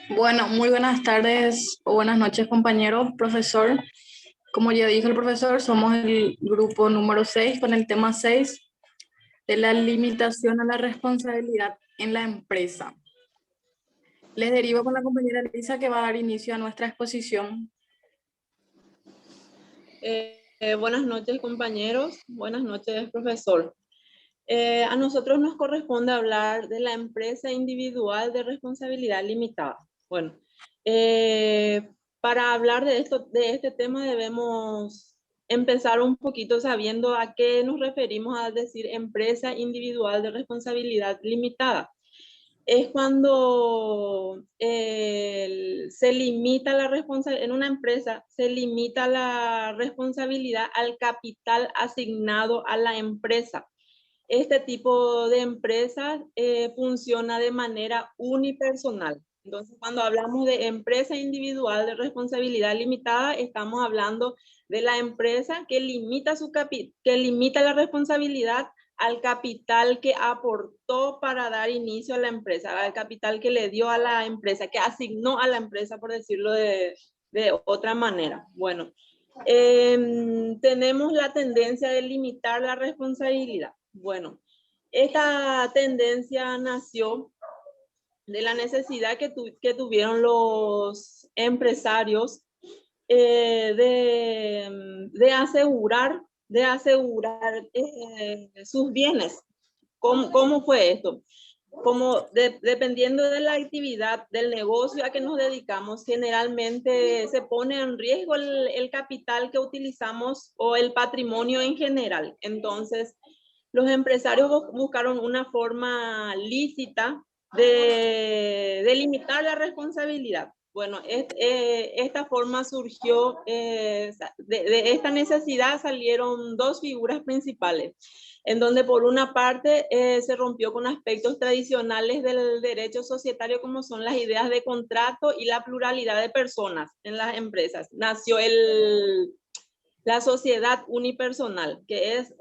Bueno, muy buenas tardes o buenas noches, compañero, profesor. Como ya dijo el profesor, somos el grupo número 6 con el tema 6 de la limitación a la responsabilidad en la empresa. Les derivo con la compañera Lisa que va a dar inicio a nuestra exposición. Buenas noches, compañeros. Buenas noches, profesor. A nosotros nos corresponde hablar de la empresa individual de responsabilidad limitada. Bueno, para hablar de este tema debemos empezar un poquito sabiendo a qué nos referimos al decir empresa individual de responsabilidad limitada. Es cuando se limita la responsabilidad, en una empresa se limita la responsabilidad al capital asignado a la empresa. Este tipo de empresas funciona de manera unipersonal. Entonces, cuando hablamos de empresa individual de responsabilidad limitada, estamos hablando de la empresa que limita la responsabilidad al capital que aportó para dar inicio a la empresa, al capital que le dio a la empresa, que asignó a la empresa, por decirlo de otra manera. Bueno, tenemos la tendencia de limitar la responsabilidad. Bueno, esta tendencia nació de la necesidad que tuvieron los empresarios de asegurar sus bienes. ¿Cómo fue esto? Dependiendo de la actividad del negocio a que nos dedicamos, generalmente se pone en riesgo el capital que utilizamos o el patrimonio en general. Entonces, los empresarios buscaron una forma lícita de limitar la responsabilidad. Bueno, esta forma surgió, de esta necesidad salieron dos figuras principales, en donde por una parte se rompió con aspectos tradicionales del derecho societario como son las ideas de contrato y la pluralidad de personas en las empresas. Nació la sociedad unipersonal, que es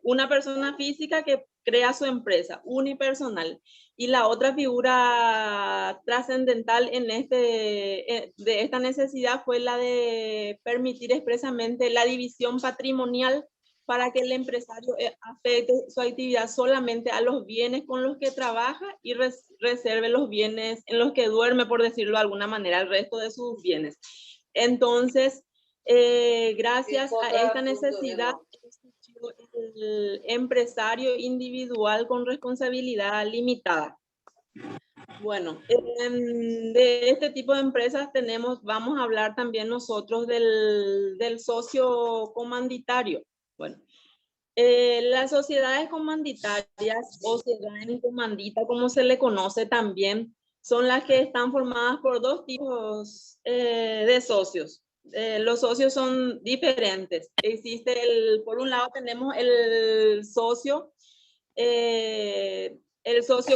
una persona física que crea su empresa, unipersonal. Y la otra figura trascendental de esta necesidad fue la de permitir expresamente la división patrimonial para que el empresario afecte su actividad solamente a los bienes con los que trabaja y reserve los bienes en los que duerme, por decirlo de alguna manera, el resto de sus bienes. Entonces, gracias a esta necesidad, el empresario individual con responsabilidad limitada. Bueno, de este tipo de empresas vamos a hablar también nosotros del socio comanditario. Bueno, las sociedades comanditarias o sociedades en comandita, como se le conoce también, son las que están formadas por dos tipos de socios. Los socios son diferentes. Por un lado tenemos el socio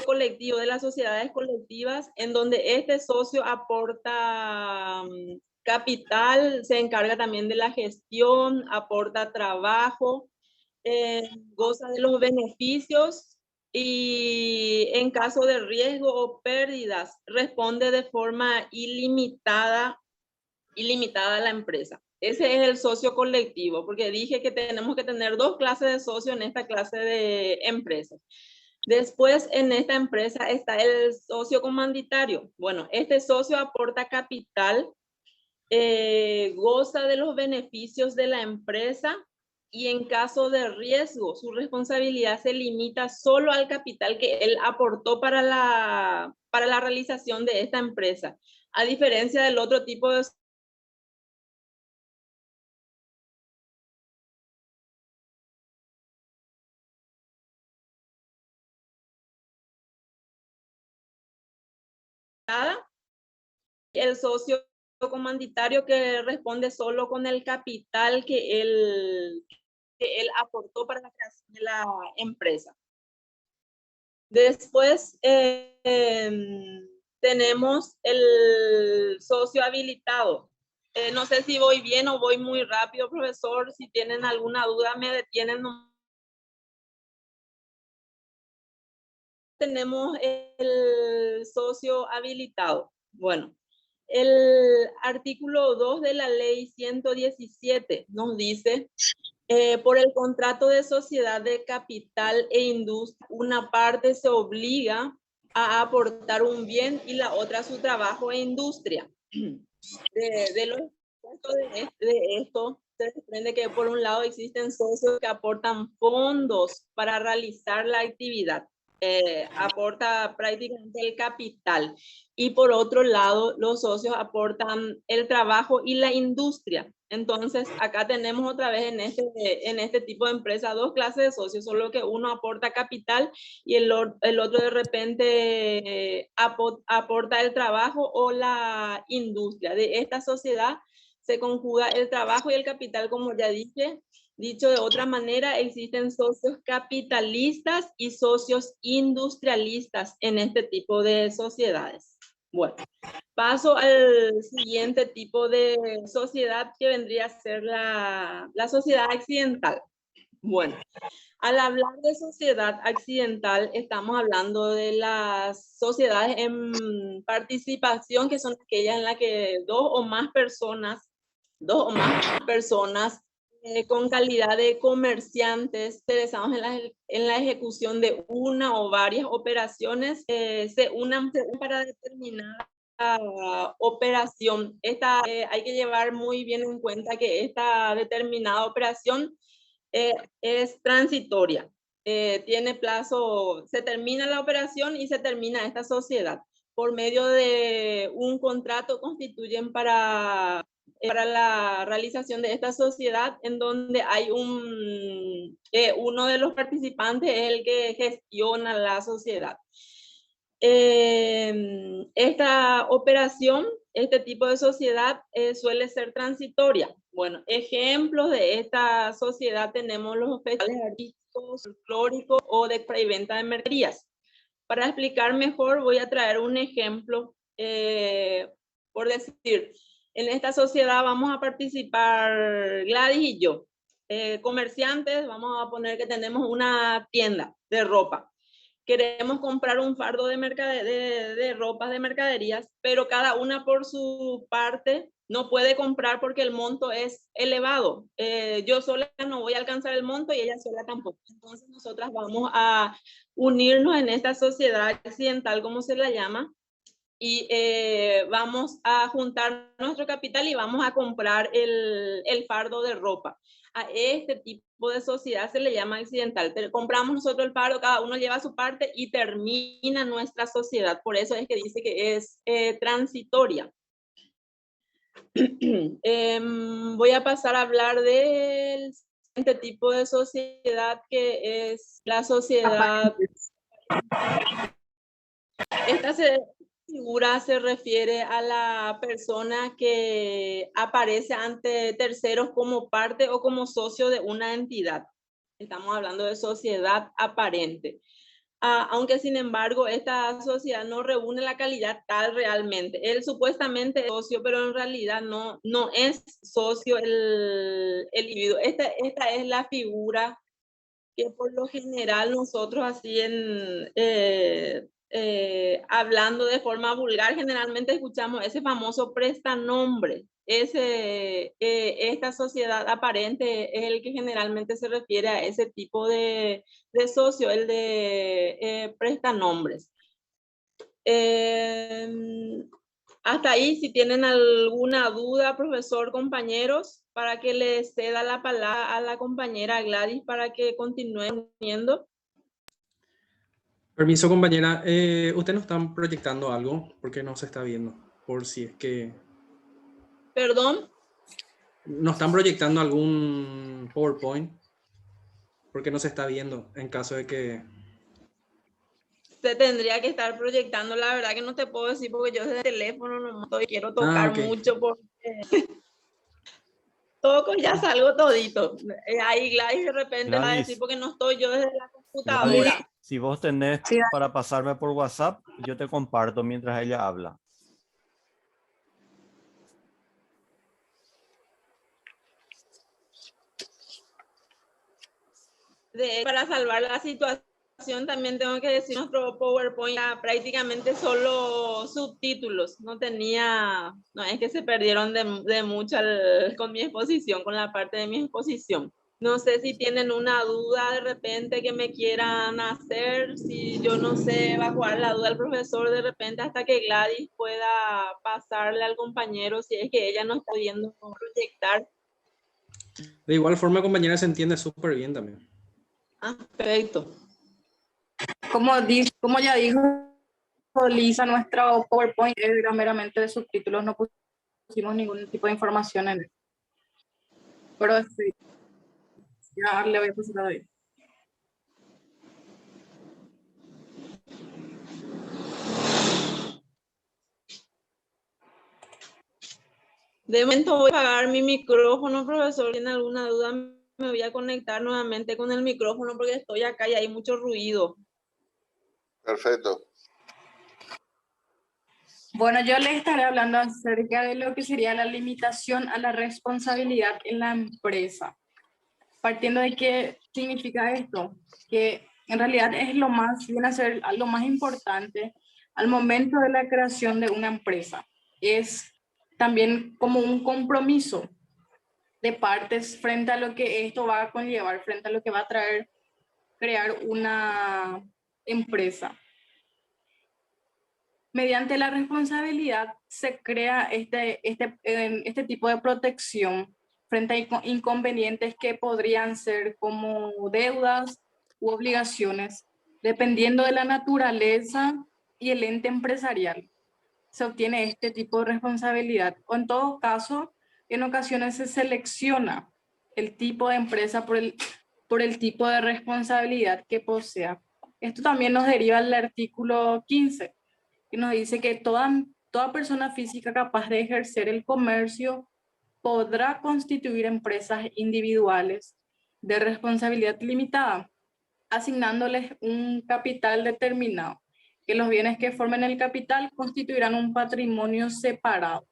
colectivo de las sociedades colectivas, en donde este socio aporta capital, se encarga también de la gestión, aporta trabajo, goza de los beneficios y en caso de riesgo o pérdidas responde de forma ilimitada a la empresa. Ese es el socio colectivo, porque dije que tenemos que tener dos clases de socios en esta clase de empresas. Después, en esta empresa está el socio comanditario. Bueno, este socio aporta capital, goza de los beneficios de la empresa y en caso de riesgo, su responsabilidad se limita solo al capital que él aportó para la realización de esta empresa, a diferencia del otro tipo de el socio comanditario que responde solo con el capital que él aportó para la creación de la empresa. Después tenemos el socio habilitado. No sé si voy bien o voy muy rápido, profesor. Si tienen alguna duda, me detienen. tenemos el socio habilitado. Bueno, el artículo 2 de la ley 117 nos dice, por el contrato de sociedad de capital e industria, una parte se obliga a aportar un bien y la otra su trabajo e industria. De los de esto se desprende que por un lado existen socios que aportan fondos para realizar la actividad, aporta prácticamente el capital, y por otro lado los socios aportan el trabajo y la industria. Entonces acá tenemos otra vez en este tipo de empresa dos clases de socios, solo que uno aporta capital y el otro de repente aporta el trabajo o la industria. De esta sociedad se conjuga el trabajo y el capital, como ya dije. Dicho de otra manera, existen socios capitalistas y socios industrialistas en este tipo de sociedades. Bueno, paso al siguiente tipo de sociedad, que vendría a ser la sociedad accidental. Bueno, al hablar de sociedad accidental, estamos hablando de las sociedades en participación, que son aquellas en las que dos o más personas con calidad de comerciantes interesados en la ejecución de una o varias operaciones, se unan para determinar operación. Hay que llevar muy bien en cuenta que esta determinada operación es transitoria. Tiene plazo, se termina la operación y se termina esta sociedad. Por medio de un contrato constituyen para la realización de esta sociedad, en donde hay uno de los participantes es el que gestiona la sociedad. Esta operación, este tipo de sociedad suele ser transitoria. Bueno, ejemplos de esta sociedad tenemos los festivales artísticos, folclóricos o de compra y venta de mercaderías. Para explicar mejor voy a traer un ejemplo. Por decir, en esta sociedad vamos a participar Gladys y yo. Comerciantes, vamos a poner que tenemos una tienda de ropa. Queremos comprar un fardo de ropas, de mercaderías, pero cada una por su parte no puede comprar porque el monto es elevado. Yo sola no voy a alcanzar el monto y ella sola tampoco. Entonces nosotras vamos a unirnos en esta sociedad accidental, como se la llama, y vamos a juntar nuestro capital y vamos a comprar el fardo de ropa. A este tipo de sociedad se le llama accidental. Pero compramos nosotros el fardo, cada uno lleva su parte y termina nuestra sociedad. Por eso es que dice que es transitoria. Voy a pasar a hablar del siguiente tipo de sociedad, que es la sociedad. Esta figura se refiere a la persona que aparece ante terceros como parte o como socio de una entidad. Estamos hablando de sociedad aparente. Aunque sin embargo esta sociedad no reúne la calidad tal realmente. Él supuestamente es socio, pero en realidad no es socio el individuo. Esta es la figura que por lo general nosotros así hablando de forma vulgar, generalmente escuchamos ese famoso prestanombre. Esta sociedad aparente es el que generalmente se refiere a ese tipo de socio, el de prestanombres. Hasta ahí, si tienen alguna duda, profesor, compañeros, para que le ceda la palabra a la compañera Gladys para que continúe uniendo. Permiso, compañera. ¿Usted no están proyectando algo? Porque no se está viendo. Por si es que... ¿Perdón? ¿No están proyectando algún PowerPoint? Porque no se está viendo en caso de que... Se tendría que estar proyectando. La verdad que no te puedo decir porque yo desde el teléfono no quiero tocar okay. mucho porque toco y ya salgo todito. Ahí Gladys de repente va a decir porque no estoy yo desde la computadora. Gladys, si vos tenés para pasarme por WhatsApp, yo te comparto mientras ella habla. Para salvar la situación también tengo que decir, nuestro PowerPoint era prácticamente solo subtítulos, no es que se perdieron de mucho con mi exposición, con la parte de mi exposición. No sé si tienen una duda de repente que me quieran hacer, si yo no sé evacuar la duda del profesor de repente hasta que Gladys pueda pasarle al compañero si es que ella no está pudiendo proyectar. De igual forma, compañera, se entiende súper bien también. Ah, perfecto. Como ya dijo Lisa, nuestro PowerPoint era meramente de subtítulos, no pusimos ningún tipo de información en él. Pero sí, ya le voy a pasar a David. De momento voy a apagar mi micrófono, profesor. ¿Tiene alguna duda? Me voy a conectar nuevamente con el micrófono porque estoy acá y hay mucho ruido. Perfecto. Bueno, yo les estaré hablando acerca de lo que sería la limitación a la responsabilidad en la empresa. Partiendo de qué significa esto, que en realidad es viene a ser lo más importante al momento de la creación de una empresa. Es también como un compromiso de partes frente a lo que esto va a conllevar, frente a lo que va a traer crear una empresa. Mediante la responsabilidad se crea este tipo de protección frente a inconvenientes que podrían ser como deudas u obligaciones, dependiendo de la naturaleza y el ente empresarial. Se obtiene este tipo de responsabilidad. O en todo caso, en ocasiones se selecciona el tipo de empresa por el tipo de responsabilidad que posea. Esto también nos deriva del artículo 15, que nos dice que toda persona física capaz de ejercer el comercio podrá constituir empresas individuales de responsabilidad limitada, asignándoles un capital determinado, que los bienes que formen el capital constituirán un patrimonio separado.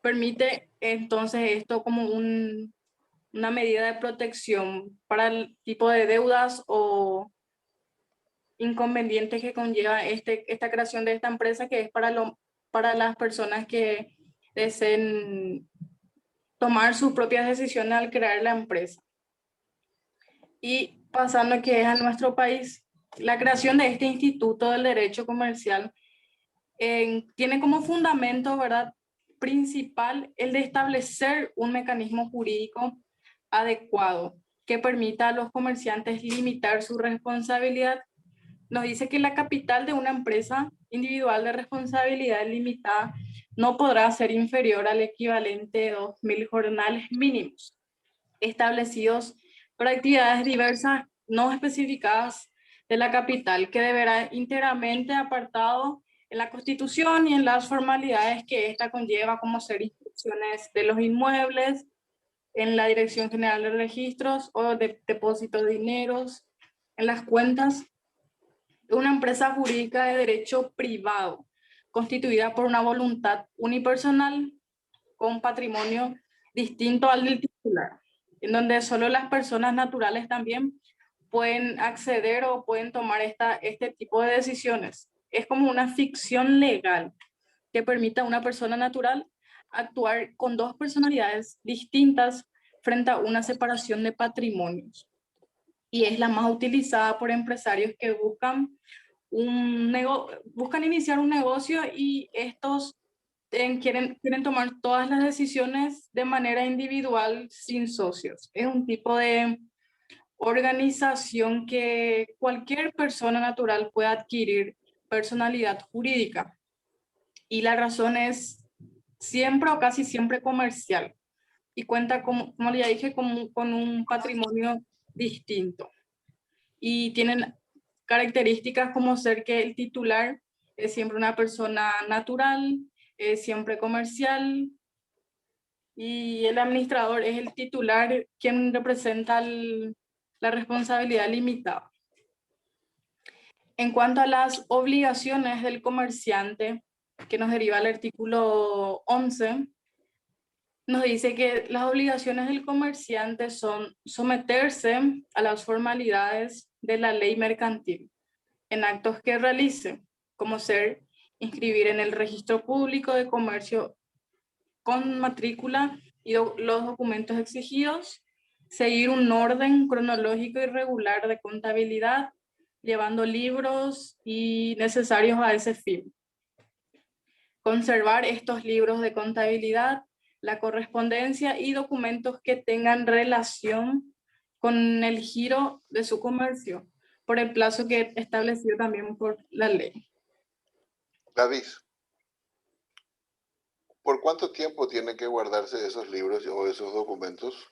Permite entonces esto como una medida de protección para el tipo de deudas o inconvenientes que conlleva esta creación de esta empresa, que es para las personas que deseen tomar sus propias decisiones al crear la empresa. Y pasando que es a nuestro país, la creación de este Instituto del Derecho Comercial tiene como fundamento, ¿verdad?, principal el de establecer un mecanismo jurídico adecuado que permita a los comerciantes limitar su responsabilidad. Nos dice que la capital de una empresa individual de responsabilidad limitada no podrá ser inferior al equivalente de 2.000 jornales mínimos establecidos para actividades diversas no especificadas de la capital, que deberá íntegramente apartado en la Constitución y en las formalidades que ésta conlleva, como ser inscripciones de los inmuebles en la Dirección General de Registros o de depósito de dineros en las cuentas de una empresa jurídica de derecho privado constituida por una voluntad unipersonal con patrimonio distinto al del titular, en donde solo las personas naturales también pueden acceder o pueden tomar este tipo de decisiones. Es como una ficción legal que permita a una persona natural actuar con dos personalidades distintas frente a una separación de patrimonios. Y es la más utilizada por empresarios que buscan iniciar un negocio y estos quieren tomar todas las decisiones de manera individual sin socios. Es un tipo de organización que cualquier persona natural puede adquirir personalidad jurídica. Y la razón es siempre o casi siempre comercial. Y cuenta, como ya dije, con un patrimonio distinto. Y tienen características como ser que el titular es siempre una persona natural, es siempre comercial, y el administrador es el titular quien representa la responsabilidad limitada. En cuanto a las obligaciones del comerciante, que nos deriva el artículo 11, nos dice que las obligaciones del comerciante son someterse a las formalidades de la ley mercantil en actos que realice, como ser inscribir en el registro público de comercio con matrícula y los documentos exigidos, seguir un orden cronológico y regular de contabilidad, llevando libros y necesarios a ese fin. Conservar estos libros de contabilidad, la correspondencia y documentos que tengan relación con el giro de su comercio, por el plazo que establecido también por la ley. David, ¿por cuánto tiempo tienen que guardarse esos libros o esos documentos?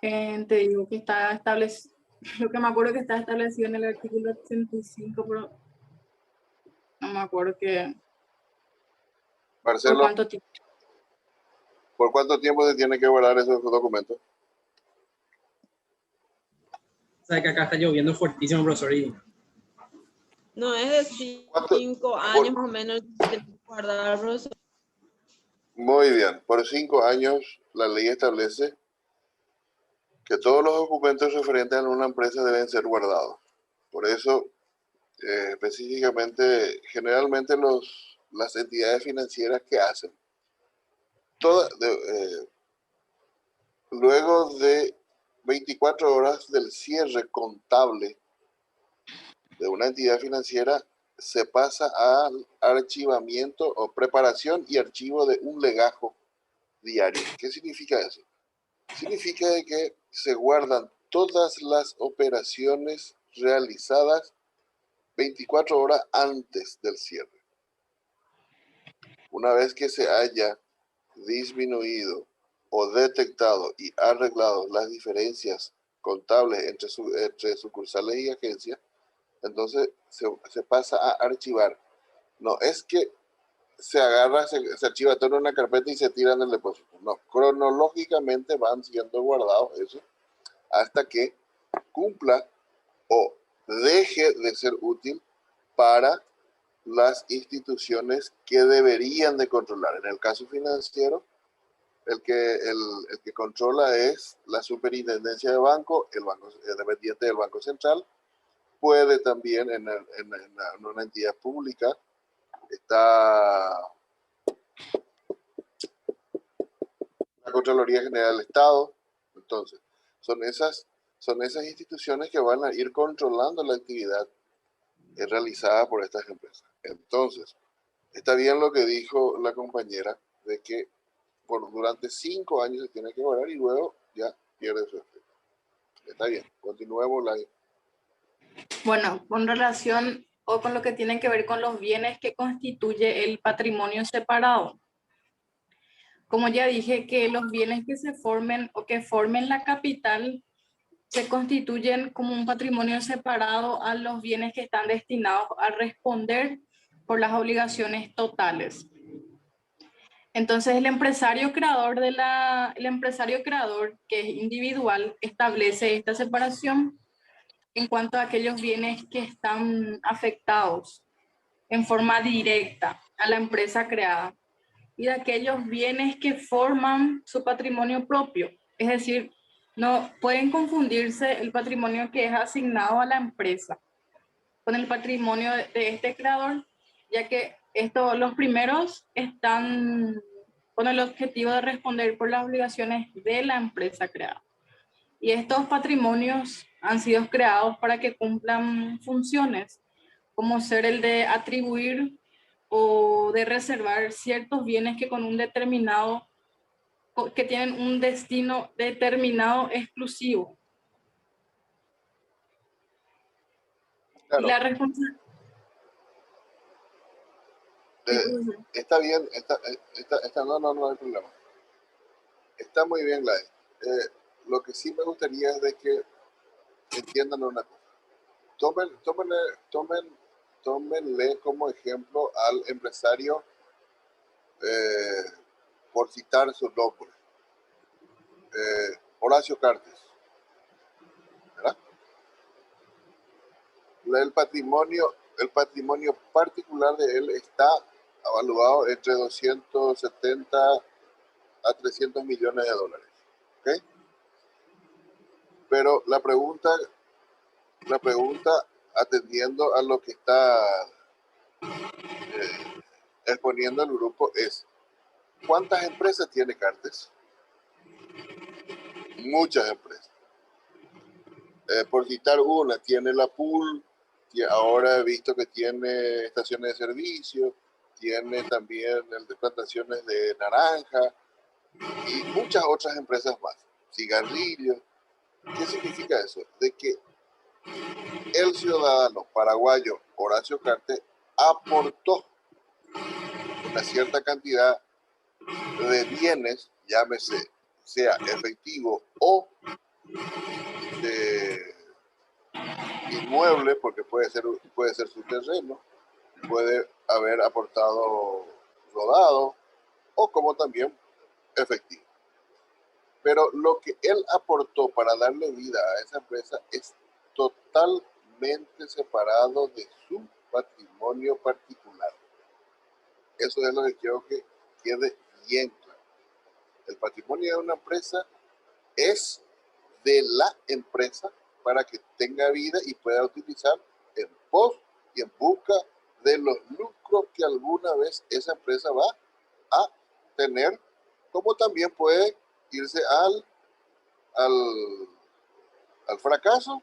Te digo que está establecido, lo que me acuerdo que está establecido en el artículo 85, pero no me acuerdo que por Marcelo, cuánto tiempo. ¿por cuánto tiempo se tienen que guardar esos documentos? O sea que acá está lloviendo fuertísimo, profesor. Y No, es de ¿Cuánto? 5 años más o menos de guardar, profesor. Muy bien, por 5 años la ley establece que todos los documentos referentes a una empresa deben ser guardados. Por eso, específicamente, generalmente las entidades financieras que hacen, luego de 24 horas del cierre contable de una entidad financiera, se pasa al archivamiento o preparación y archivo de un legajo diario. ¿Qué significa eso? Significa que se guardan todas las operaciones realizadas 24 horas antes del cierre. Una vez que se haya disminuido o detectado y arreglado las diferencias contables entre sucursales y agencias, entonces se pasa a archivar. No es que se agarra, se archiva todo en una carpeta y se tira en el depósito. No, cronológicamente van siendo guardados eso hasta que cumpla o deje de ser útil para las instituciones que deberían de controlar. En el caso financiero, el que controla es la superintendencia de banco, el banco dependiente del Banco Central. Puede también en una entidad pública está la Contraloría General del Estado. Entonces, son esas instituciones que van a ir controlando la actividad realizada por estas empresas. Entonces, está bien lo que dijo la compañera de que durante 5 años se tiene que guardar y luego ya pierde su efecto. Está bien, continuemos la... Bueno, con relación o con lo que tiene que ver con los bienes que constituye el patrimonio separado. Como ya dije, que los bienes que se formen o que formen la capital se constituyen como un patrimonio separado a los bienes que están destinados a responder por las obligaciones totales. Entonces, el empresario creador, que es individual, establece esta separación en cuanto a aquellos bienes que están afectados en forma directa a la empresa creada y de aquellos bienes que forman su patrimonio propio. Es decir, no pueden confundirse el patrimonio que es asignado a la empresa con el patrimonio de este creador, ya que los primeros están con el objetivo de responder por las obligaciones de la empresa creada. Y estos patrimonios han sido creados para que cumplan funciones, como ser el de atribuir o de reservar ciertos bienes que con un determinado, que tienen un destino determinado exclusivo. Claro, Y la responsabilidad... está bien, no hay problema. Está muy bien, lo que sí me gustaría es de que entiendan una cosa. Tómenle como ejemplo al empresario, por citar su nombre, Horacio Cartes, ¿verdad? El patrimonio particular de él está evaluado entre 270 a 300 millones de dólares. ¿Ok? Pero la pregunta la pregunta, atendiendo a lo que está exponiendo el grupo, es: ¿cuántas empresas tiene Cartes? Muchas empresas. Por citar una, tiene la pool, ahora he visto que tiene estaciones de servicio, tiene también el de plantaciones de naranja y muchas otras empresas más, cigarrillos. ¿Qué significa eso? De que el ciudadano paraguayo Horacio Cartes aportó una cierta cantidad de bienes, llámese sea efectivo o de inmueble, porque puede ser su terreno, puede haber aportado rodado o como también efectivo. Pero lo que él aportó para darle vida a esa empresa es totalmente separado de su patrimonio particular. Eso es lo que quiero que quede bien claro. El patrimonio de una empresa es de la empresa para que tenga vida y pueda utilizar en pos y en busca de los lucros que alguna vez esa empresa va a tener, como también puede irse al fracaso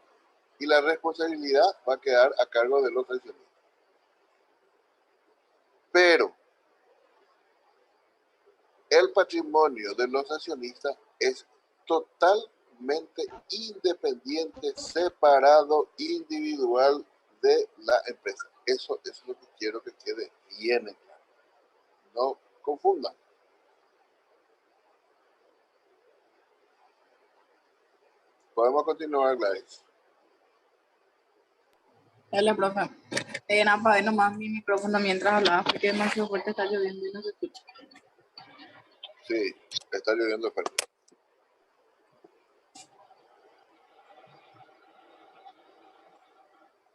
y la responsabilidad va a quedar a cargo de los accionistas. Pero el patrimonio de los accionistas es totalmente independiente, separado, individual de la empresa. Eso es lo que quiero que quede bien en claro. No confundan. Podemos continuar, Gladys. Dale, profe. Apagué nomás mi micrófono mientras hablaba porque demasiado fuerte, está lloviendo y no se escucha. Sí, está lloviendo fuerte.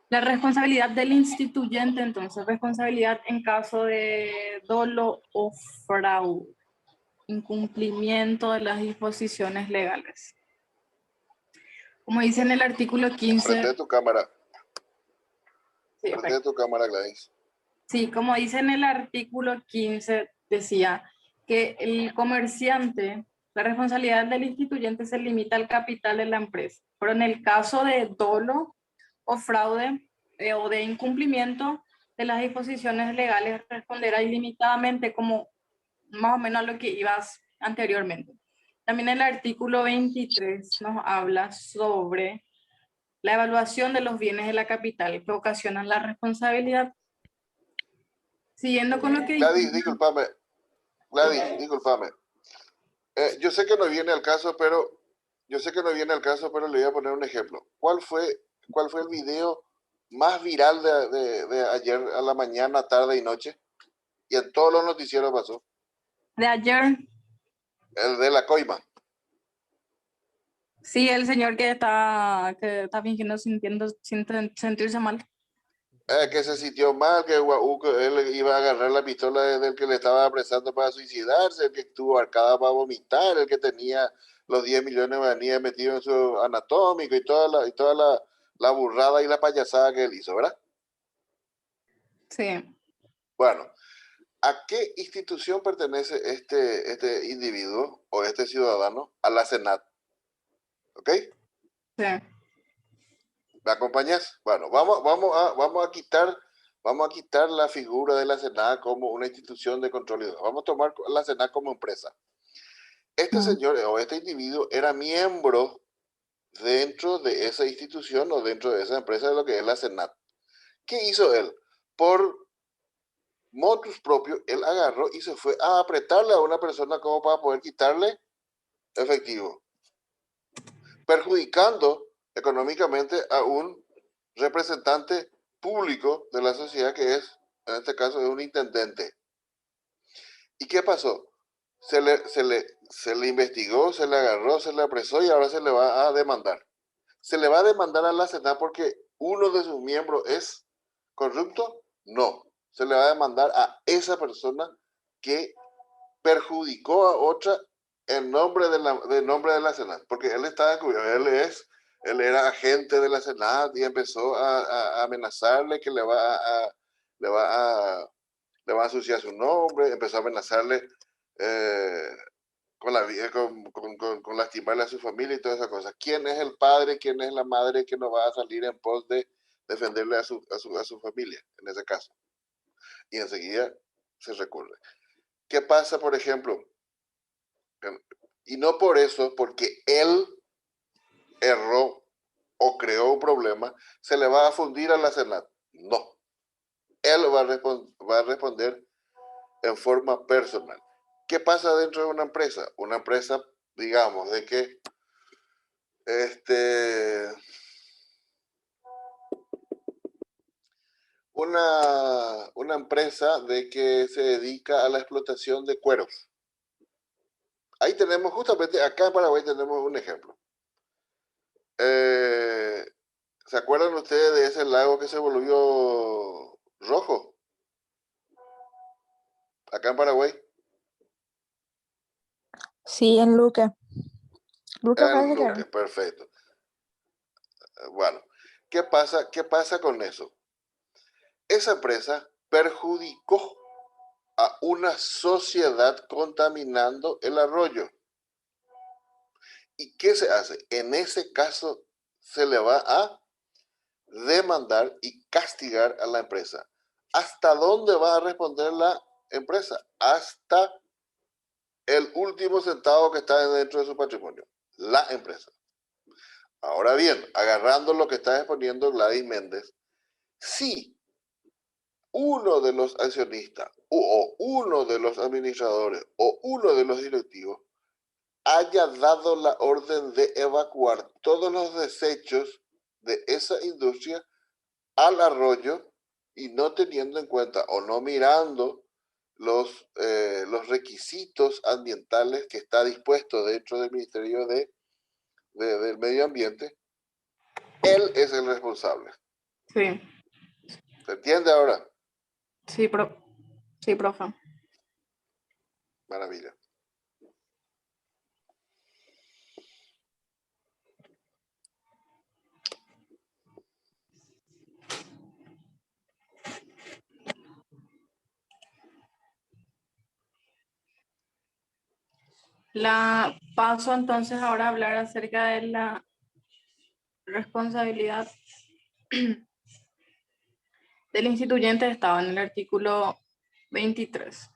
La responsabilidad del instituyente, entonces, responsabilidad en caso de dolo o fraude, incumplimiento de las disposiciones legales. Como dice en el artículo 15... Prende tu cámara. Sí, Prende tu cámara, Gladys. sí, como dice en el artículo 15, decía que el comerciante, la responsabilidad del instituyente se limita al capital de la empresa. Pero en el caso de dolo o fraude o de incumplimiento de las disposiciones legales, responderá ilimitadamente, como más o menos a lo que ibas anteriormente. También el artículo 23 nos habla sobre la evaluación de los bienes de la capital que ocasionan la responsabilidad. Siguiendo con lo que Gladys, discúlpame. Gladys, discúlpame. Yo sé que no viene al caso, pero le voy a poner un ejemplo. ¿Cuál fue el video más viral de ayer a la mañana, tarde y noche? Y en todos los noticieros pasó. de ayer. El de la coima. Sí, el señor que está fingiendo sin sentirse mal. Que se sintió mal, que él iba a agarrar la pistola del que le estaba apresando para suicidarse, el que estuvo arcada para vomitar, el que tenía los 10 millones de guaraníes metidos en su anatómico y toda la burrada y la payasada que él hizo, ¿verdad? Sí. Bueno, ¿a qué institución pertenece este individuo o este ciudadano? A la Senat. ¿Ok? Sí. ¿Me acompañas? Bueno, vamos a quitar la figura de la Senat como una institución de control y vamos a tomar la Senat como empresa. Este señor o este individuo era miembro dentro de esa institución o dentro de esa empresa de lo que es la Senat. ¿Qué hizo él? Por motus propio, él agarró y se fue a apretarle a una persona como para poder quitarle efectivo, perjudicando económicamente a un representante público de la sociedad que es, en este caso, es un intendente. ¿Y qué pasó? Se le investigó, se le agarró, se le apresó y ahora se le va a demandar. ¿Se le va a demandar a la Senat porque uno de sus miembros es corrupto? No. Se le va a demandar a esa persona que perjudicó a otra en nombre de la Senat, porque él está encubierto, él es Él era agente de la Senat y empezó a amenazarle que le va a asociar su nombre, empezó a amenazarle con lastimarle a su familia y todas esas cosas. ¿Quién es el padre, quién es la madre que no va a salir en pos de defenderle a su familia, en ese caso? Y enseguida se recurre. ¿Qué pasa, por ejemplo? Y no por eso, porque él erró o creó un problema, se le va a fundir a la Senat. No. Él va a responder en forma personal. ¿Qué pasa dentro de una empresa? Una empresa, digamos, de que una empresa de que se dedica a la explotación de cueros. Ahí tenemos, justamente acá en Paraguay tenemos un ejemplo. ¿Se acuerdan ustedes de ese lago que se volvió rojo? Acá en Paraguay. Sí, en Luque. Luque parece que Luque, era. perfecto. Bueno, ¿qué pasa con eso? Esa empresa perjudicó a una sociedad contaminando el arroyo. ¿Y qué se hace? En ese caso se le va a demandar y castigar a la empresa. ¿Hasta dónde va a responder la empresa? Hasta el último centavo que está dentro de su patrimonio. La empresa. Ahora bien, agarrando lo que está exponiendo Gladys Méndez, si uno de los accionistas o uno de los administradores o uno de los directivos haya dado la orden de evacuar todos los desechos de esa industria al arroyo y no teniendo en cuenta o no mirando los requisitos ambientales que está dispuesto dentro del Ministerio del Medio Ambiente, él es el responsable. Sí. ¿Se entiende ahora? Sí, profe. Maravilla. Paso entonces ahora a hablar acerca de la responsabilidad del instituyente. Estaba en el artículo 23.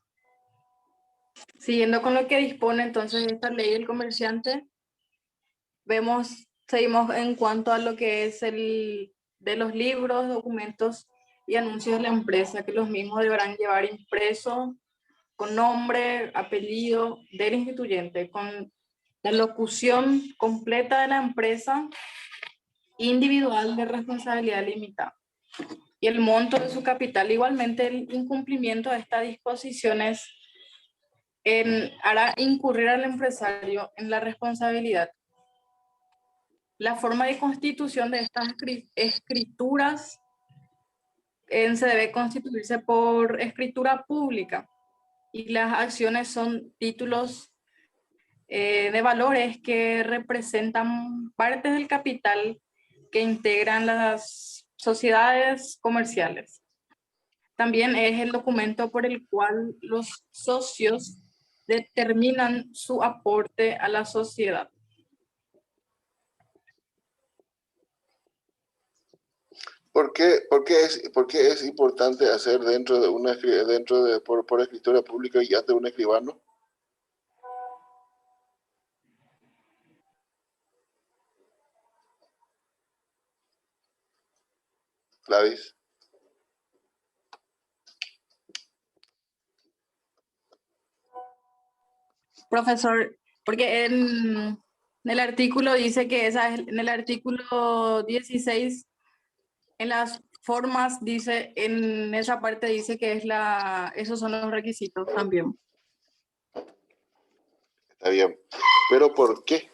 Siguiendo con lo que dispone entonces esta ley del comerciante, seguimos en cuanto a lo que es el de los libros, documentos y anuncios de la empresa, que los mismos deberán llevar impreso con nombre, apellido del instituyente, con la locución completa de la empresa individual de responsabilidad limitada y el monto de su capital. Igualmente, el incumplimiento de estas disposiciones hará incurrir al empresario en la responsabilidad. La forma de constitución de estas escrituras se debe constituirse por escritura pública y las acciones son títulos de valores que representan partes del capital que integran las sociedades comerciales. También es el documento por el cual los socios determinan su aporte a la sociedad. ¿Por qué es importante hacer por escritura pública y ante un escribano? Gladys. Profesor, porque en el artículo dice que en el artículo 16, en las formas dice, en esa parte dice que esos son los requisitos también. Está bien. Pero ¿por qué?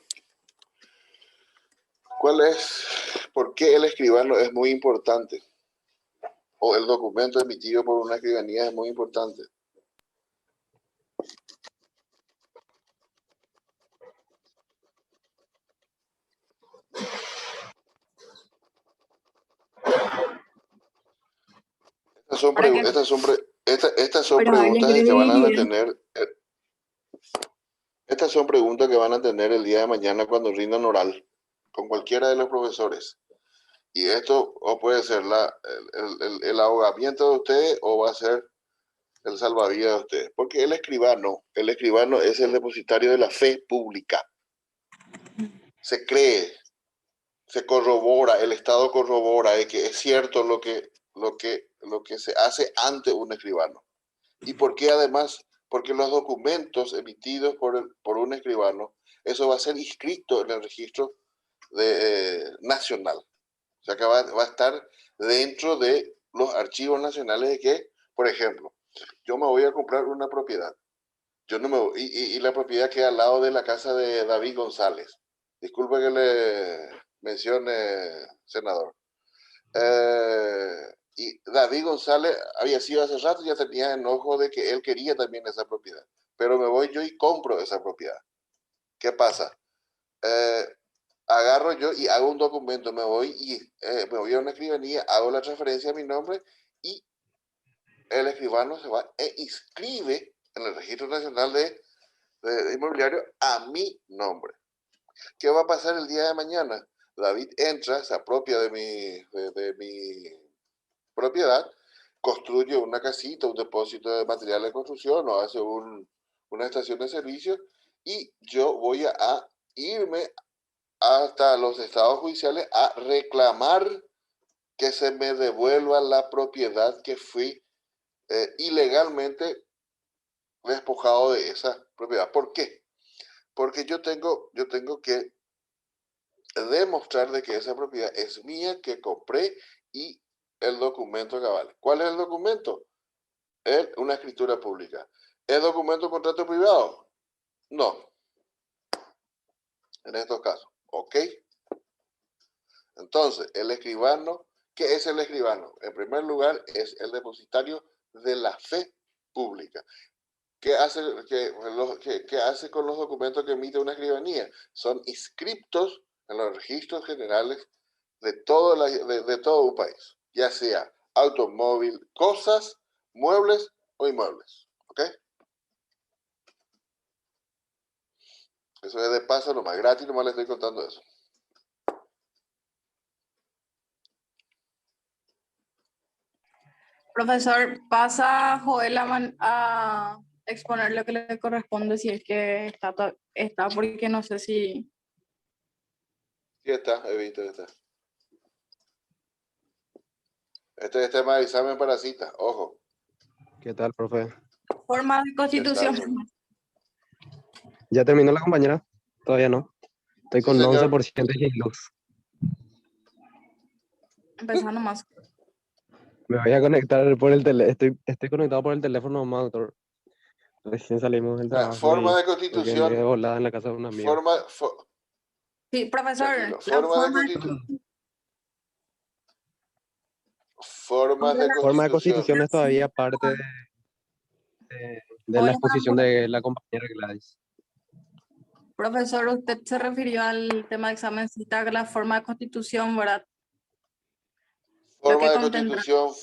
¿Por qué el escribano es muy importante? O el documento emitido por una escribanía es muy importante. para que, Estas son pero alguien preguntas quiere que van a dividir. tener. Estas son preguntas que van a tener el día de mañana cuando rindan oral con cualquiera de los profesores. Y esto o puede ser el ahogamiento de ustedes o va a ser el salvavidas de ustedes. Porque el escribano es el depositario de la fe pública. Se cree, se corrobora, el Estado corrobora de que es cierto lo que se hace ante un escribano. ¿Y por qué además? Porque los documentos emitidos por un escribano, eso va a ser inscrito en el registro nacional. O sea que va a estar dentro de los archivos nacionales de que, por ejemplo, yo me voy a comprar una propiedad. Yo no me voy, y la propiedad queda al lado de la casa de David González. Disculpe que le mencione, senador. Y David González había sido hace rato, ya tenía enojo de que él quería también esa propiedad. Pero me voy yo y compro esa propiedad. ¿Qué pasa? Agarro yo y hago un documento, me voy a una escribanía, hago la transferencia a mi nombre y el escribano se va e inscribe en el Registro Nacional de Inmobiliario a mi nombre. ¿Qué va a pasar el día de mañana? David entra, se apropia de mi propiedad, construye una casita, un depósito de material de construcción o hace una estación de servicio y yo voy a irme hasta los estados judiciales a reclamar que se me devuelva la propiedad que fui ilegalmente despojado de esa propiedad. ¿Por qué? Porque yo tengo que demostrar de que esa propiedad es mía, que compré y el documento cabal. ¿Cuál es el documento? Una escritura pública. ¿Es documento de contrato privado? No. En estos casos. ¿Ok? Entonces, el escribano, ¿qué es el escribano? En primer lugar, es el depositario de la fe pública. ¿Qué hace con los documentos que emite una escribanía? Son inscriptos en los registros generales de todo un país, ya sea automóvil, cosas, muebles o inmuebles. ¿Ok? Eso es de paso, nomás gratis, nomás le estoy contando eso. Profesor, pasa a Joel a exponer lo que le corresponde si es que está porque no sé si... Sí está, Evita, está. Este es tema de examen para cita, ojo. ¿Qué tal, profe? Forma de constitución. ¿Ya terminó la compañera? Todavía no. Estoy Sí, con señor. 11% de luz. Empezando más. Me voy a conectar por el teléfono. Estoy conectado por el teléfono nomás, doctor. Recién salimos del trabajo Forma de porque me constitución. quedé volada en la casa de un amigo. Sí, profesor, Tranquilo. la Formas de Forma de constitución. constitución es todavía parte de la Hola, exposición de la compañera Gladys. profesor, usted se refirió al tema de examen cita, la forma de constitución, ¿verdad? Forma de contendrá. constitución,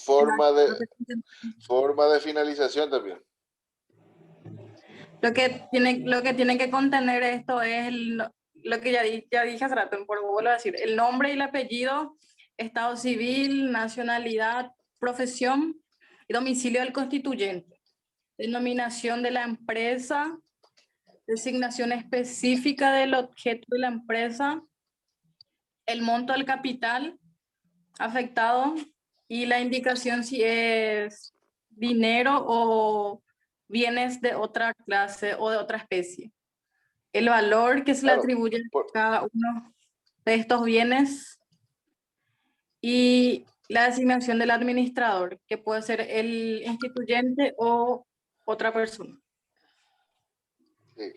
forma de finalización también. Lo que tiene que contener esto es lo que ya dije hace rato, por vuelvo a decir, el nombre y el apellido, estado civil, nacionalidad, profesión y domicilio del constituyente, denominación de la empresa, designación específica del objeto de la empresa, el monto del capital afectado y la indicación si es dinero o bienes de otra clase o de otra especie. El valor que se le atribuye a cada uno de estos bienes y la designación del administrador, que puede ser el instituyente o otra persona. Sí.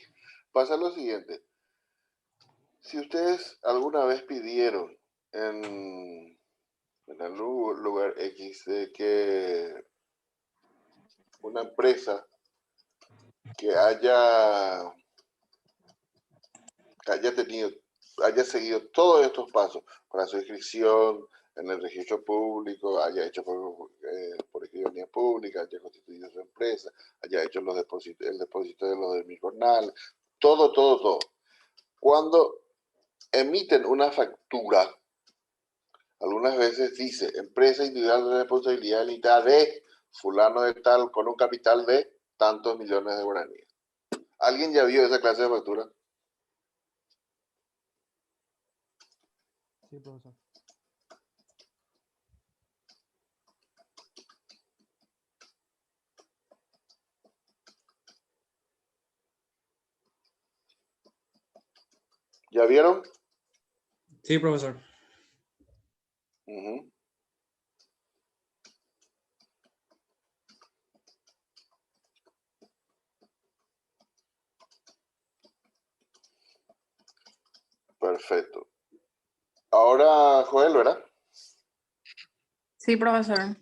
Pasa lo siguiente. Si ustedes alguna vez pidieron en algún lugar X de que una empresa que haya seguido todos estos pasos para su inscripción, en el registro público, haya hecho por escribanía pública, haya constituido su empresa, haya hecho el depósito de los de mi jornal, todo. Cuando emiten una factura, algunas veces dice empresa individual de responsabilidad limitada de fulano de tal con un capital de tantos millones de guaraníes. ¿Alguien ya vio esa clase de factura? Sí, profesor. ¿Ya vieron? Sí, profesor. Uh-huh. Perfecto. Ahora, Joel, ¿verdad? Sí, profesor.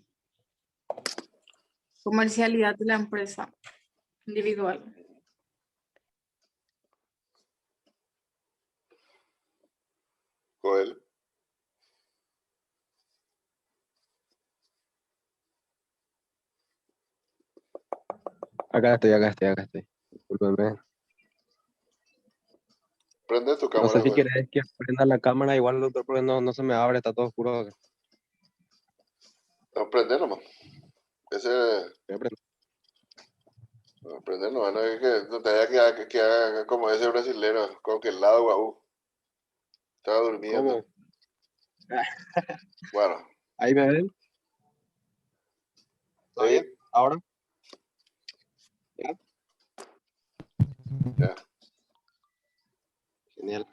Comercialidad de la empresa individual. Joel. Acá estoy. Discúlpenme. Prende tu No cámara, sé si Joel. querés que prenda la cámara igual, doctor, porque no se me abre, está todo oscuro acá. No, prende nomás. Ese... Voy a prender. No, prende nomás, no es que no te haya que haga como ese brasilero, como que el lado guau. Estaba durmiendo. ¿Cómo? Bueno, ¿Ahí me ven? ¿Todo ahí, bien? ¿Ahora? ¿Ya? ya. Genial.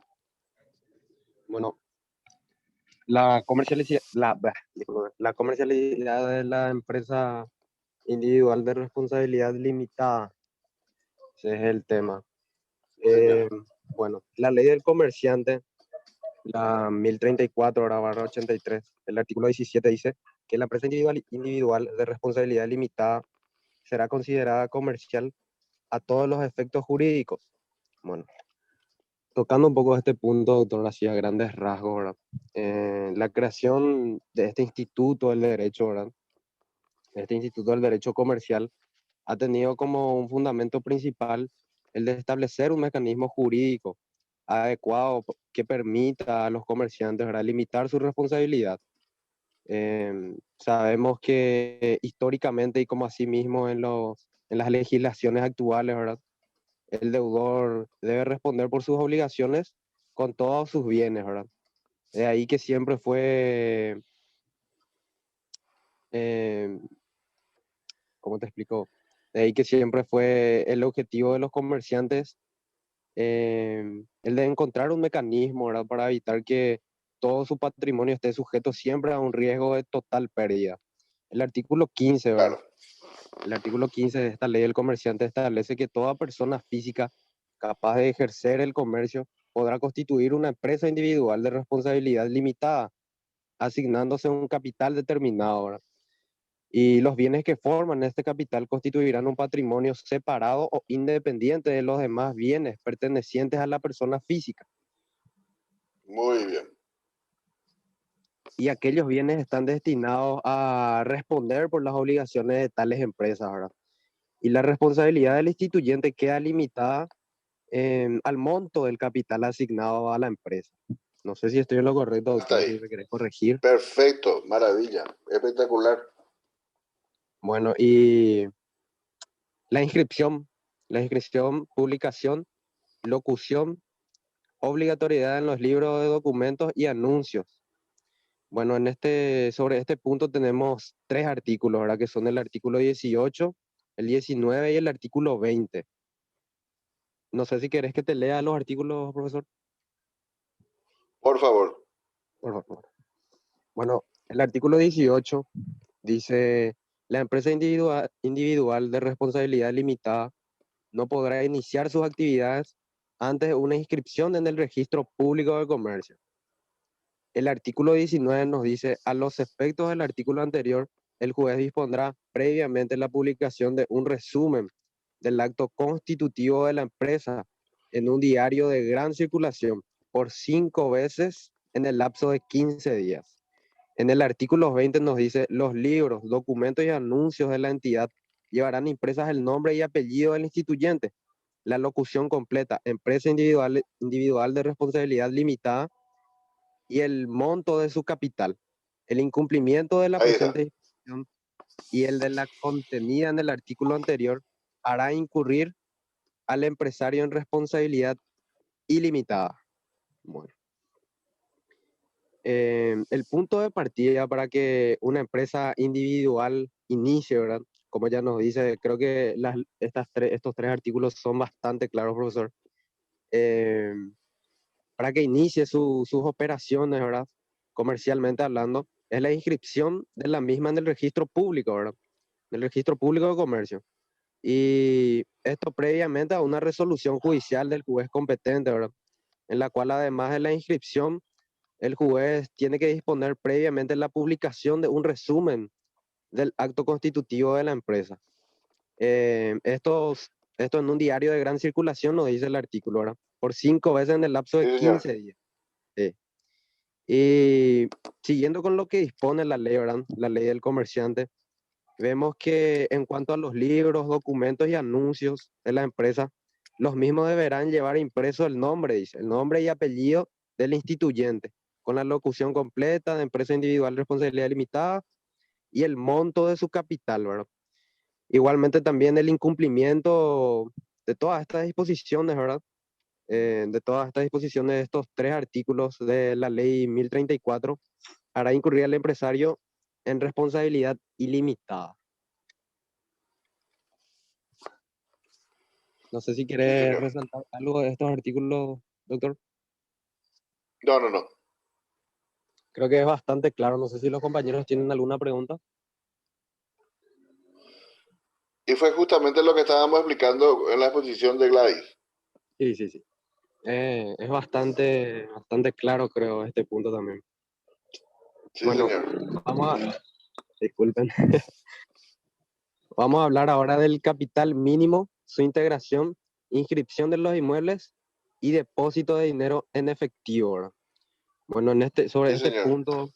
Bueno, la comercialidad, la comercialidad de la empresa individual de responsabilidad limitada. Ese es el tema. Señor. Bueno, la ley del comerciante, la 1034, ahora barra 83, el artículo 17 dice que la empresa individual de responsabilidad limitada será considerada comercial a todos los efectos jurídicos. Bueno, tocando un poco este punto, doctor, así a grandes rasgos, ¿verdad? La creación de este instituto del derecho, ¿verdad? Este instituto del derecho comercial ha tenido como un fundamento principal el de establecer un mecanismo jurídico adecuado que permita a los comerciantes, ¿verdad?, limitar su responsabilidad. Sabemos que históricamente y como asimismo en las legislaciones actuales, ¿verdad?, el deudor debe responder por sus obligaciones con todos sus bienes, ¿verdad? De ahí que siempre fue, eh, ¿cómo te explico? De ahí que siempre fue el objetivo de los comerciantes, el de encontrar un mecanismo, ¿verdad?, para evitar que todo su patrimonio esté sujeto siempre a un riesgo de total pérdida. El artículo 15, ¿verdad? Claro. El artículo 15 de esta ley del comerciante establece que toda persona física capaz de ejercer el comercio podrá constituir una empresa individual de responsabilidad limitada, asignándose un capital determinado, ¿verdad? Y los bienes que forman este capital constituirán un patrimonio separado o independiente de los demás bienes pertenecientes a la persona física. Muy bien. Y aquellos bienes están destinados a responder por las obligaciones de tales empresas, ¿verdad? Y la responsabilidad del instituyente queda limitada al monto del capital asignado a la empresa. No sé si estoy en lo correcto, Hasta doctor, si ahí. me querés corregir. Perfecto. Maravilla. Espectacular. Bueno, y la inscripción, publicación, locución, obligatoriedad en los libros de documentos y anuncios. Bueno, sobre este punto tenemos 3 artículos, ¿verdad? Que son el artículo 18, el 19 y el artículo 20. No sé si querés que te lea los artículos, profesor. Por favor. Por favor. Bueno, el artículo 18 dice, la empresa individual de responsabilidad limitada no podrá iniciar sus actividades antes de una inscripción en el registro público de comercio. El artículo 19 nos dice, a los efectos del artículo anterior, el juez dispondrá previamente la publicación de un resumen del acto constitutivo de la empresa en un diario de gran circulación por 5 veces en el lapso de 15 días. En el artículo 20 nos dice, los libros, documentos y anuncios de la entidad llevarán impresas el nombre y apellido del instituyente, la locución completa, empresa individual de responsabilidad limitada y el monto de su capital. El incumplimiento de la Ahí está. presente disposición y el de la contenida en el artículo anterior hará incurrir al empresario en responsabilidad ilimitada. Bueno. El punto de partida para que una empresa individual inicie, ¿verdad? Como ya nos dice, creo que estos tres artículos son bastante claros, profesor. Para que inicie sus operaciones, ¿verdad? Comercialmente hablando, es la inscripción de la misma en el registro público, ¿verdad? En el registro público de comercio. Y esto previamente a una resolución judicial del juez competente, ¿verdad? En la cual además de la inscripción, el juez tiene que disponer previamente la publicación de un resumen del acto constitutivo de la empresa. Esto en un diario de gran circulación nos dice el artículo, ¿verdad? Por 5 veces en el lapso Sí, de señor. 15 días. Sí. Y siguiendo con lo que dispone la ley, ¿verdad? La ley del comerciante, vemos que en cuanto a los libros, documentos y anuncios de la empresa, los mismos deberán llevar impreso el nombre, dice, el nombre y apellido del instituyente, con la locución completa de empresa individual de responsabilidad limitada y el monto de su capital, ¿verdad? Igualmente también el incumplimiento de todas estas disposiciones, ¿verdad? De todas estas disposiciones de estos tres artículos de la ley 1034 hará incurrir al empresario en responsabilidad ilimitada. No sé si Sí, quiere señor. resaltar algo de estos artículos, doctor. No, no, no. Creo que es bastante claro. No sé si los compañeros tienen alguna pregunta. Y fue justamente lo que estábamos explicando en la exposición de Gladys. Sí, sí, sí. Es bastante claro, creo, este punto también. Sí, Bueno, señor. disculpen. Vamos a hablar ahora del capital mínimo, su integración, inscripción de los inmuebles y depósito de dinero en efectivo, ¿verdad? Bueno, sobre Sí, este señor. punto,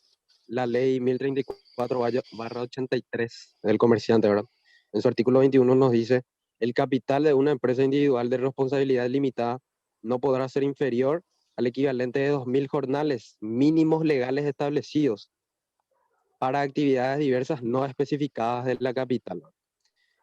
la ley 1034/83 del comerciante, ¿verdad? En su artículo 21 nos dice, el capital de una empresa individual de responsabilidad limitada no podrá ser inferior al equivalente de 2.000 jornales mínimos legales establecidos para actividades diversas no especificadas de la capital, ¿verdad?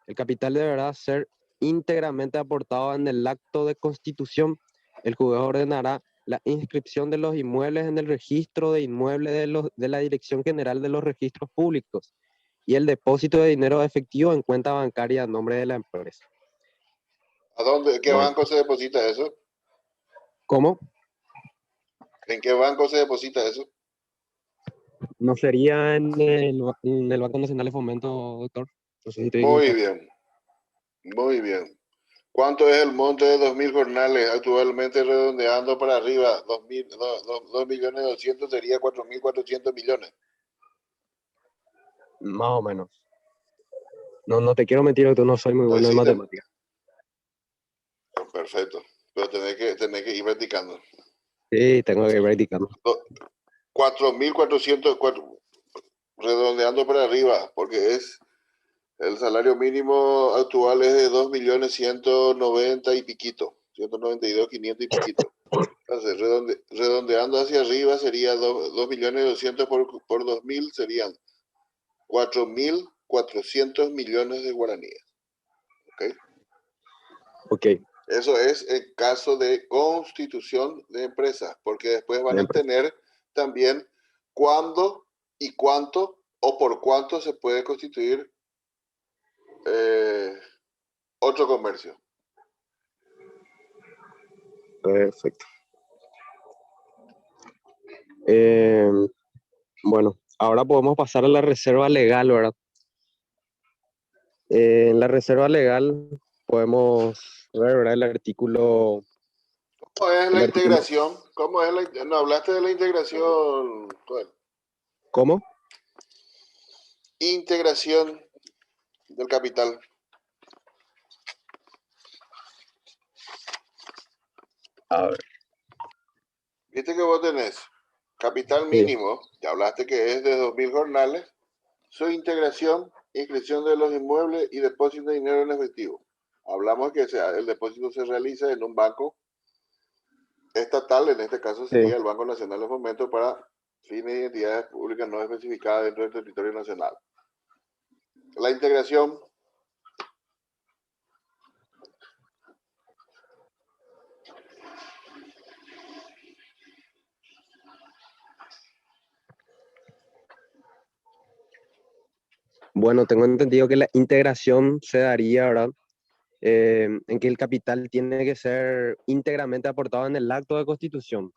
El capital deberá ser íntegramente aportado en el acto de constitución. El juez ordenará la inscripción de los inmuebles en el registro de inmuebles de la Dirección General de los Registros Públicos y el depósito de dinero efectivo en cuenta bancaria a nombre de la empresa. ¿A dónde, qué Bueno, banco se deposita eso? ¿cómo? ¿En qué banco se deposita eso? ¿No sería en el Banco Nacional de Fomento, doctor? No sé si estoy Muy equivocado. bien, muy bien. ¿Cuánto es el monto de 2.000 jornales actualmente redondeando para arriba? 2.200.000 sería 4.400 millones. Más o menos. No te quiero mentir, doctor, no soy muy bueno en Sí, matemáticas. perfecto. Pero tenés que ir practicando. Sí, tengo que ir practicando. 4.400, redondeando para arriba, porque es el salario mínimo actual es de 2.190.000 y piquito, 192.500 y piquito. Entonces, redondeando hacia arriba sería 2.200.000 por 2.000 serían 4.400 millones de guaraníes. ¿Okay? Ok. Eso es en caso de constitución de empresa, porque después van a tener también cuándo y cuánto o por cuánto se puede constituir otro comercio. Perfecto. Bueno, ahora podemos pasar a la reserva legal, ¿verdad? En la reserva legal podemos ver, ¿verdad? El artículo... ¿Cómo es la integración? ¿Cómo es la, no, hablaste de la integración, Joel. ¿Cómo? Integración del capital. A ver. Viste que vos tenés Capital mínimo, ya hablaste que es de 2.000 jornales. Su integración, inscripción de los inmuebles y depósito de dinero en efectivo. Hablamos que el depósito se realiza en un banco estatal, en este caso sería el Banco Nacional de Fomento para fines de identidades públicas no especificadas dentro del territorio nacional. La integración Bueno, tengo entendido que la integración se daría, ¿verdad? En que el capital tiene que ser íntegramente aportado en el acto de constitución.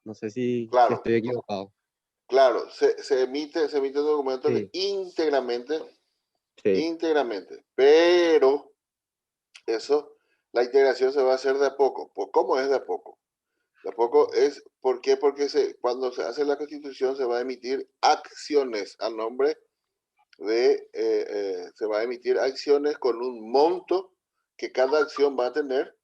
No sé si claro, estoy equivocado. Claro, se emite un documento Sí. íntegramente, Sí. pero eso, la integración se va a hacer de a poco. ¿Cómo es de a poco? De a poco es, ¿por qué? Porque cuando se hace la constitución se va a emitir acciones a nombre de, se va a emitir acciones con un monto que cada acción va a tener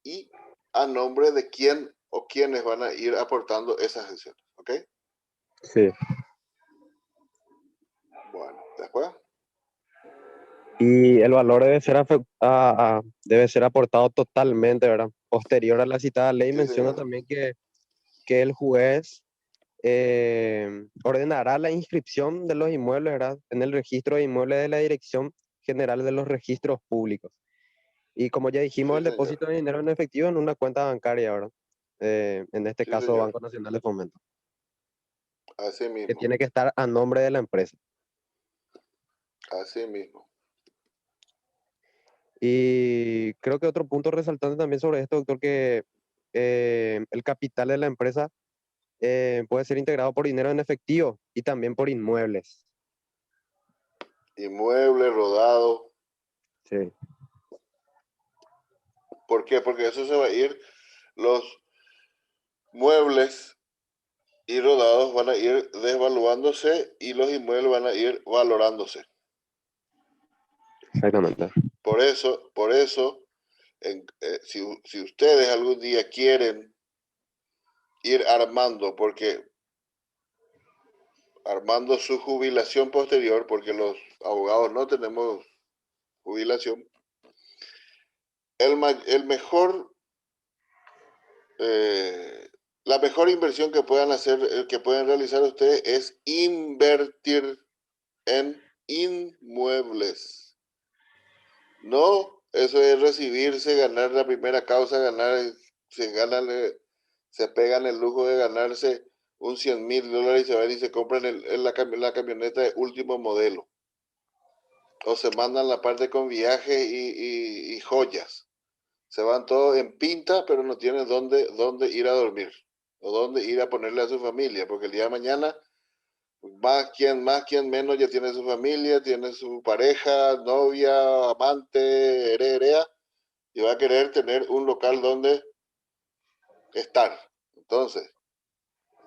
y a nombre de quién o quiénes van a ir aportando esas acciones, ¿ok? Sí. Bueno, después. Y el valor debe ser aportado totalmente, ¿verdad? Posterior a la citada ley, Sí, menciona señor. también que el juez ordenará la inscripción de los inmuebles, ¿verdad? En el registro de inmuebles de la Dirección General de los Registros Públicos. Y como ya dijimos, Sí, el señor. depósito de dinero en efectivo en una cuenta bancaria, ¿verdad? En este Sí, caso, señor. Banco Nacional de Fomento, Así que mismo, tiene que estar a nombre de la empresa. así mismo. Y creo que otro punto resaltante también sobre esto, doctor, que el capital de la empresa puede ser integrado por dinero en efectivo y también por inmuebles. Inmueble, rodado. Sí. ¿Por qué? Porque eso se va a ir, los muebles y rodados van a ir desvaluándose y los inmuebles van a ir valorándose. Exactamente. Por eso, si ustedes algún día quieren ir armando su jubilación posterior, porque los abogados no tenemos jubilación, el mejor, la mejor inversión que puedan hacer, que pueden realizar ustedes es invertir en inmuebles. No, eso es recibirse, ganar la primera causa, se pegan el lujo de ganarse un $100,000 y se van y se compran la camioneta de último modelo. O se mandan la parte con viajes y joyas. Se van todos en pinta, pero no tienen dónde ir a dormir o dónde ir a ponerle a su familia, porque el día de mañana, más quien menos, ya tiene su familia, tiene su pareja, novia, amante, heredera, y va a querer tener un local donde estar. Entonces,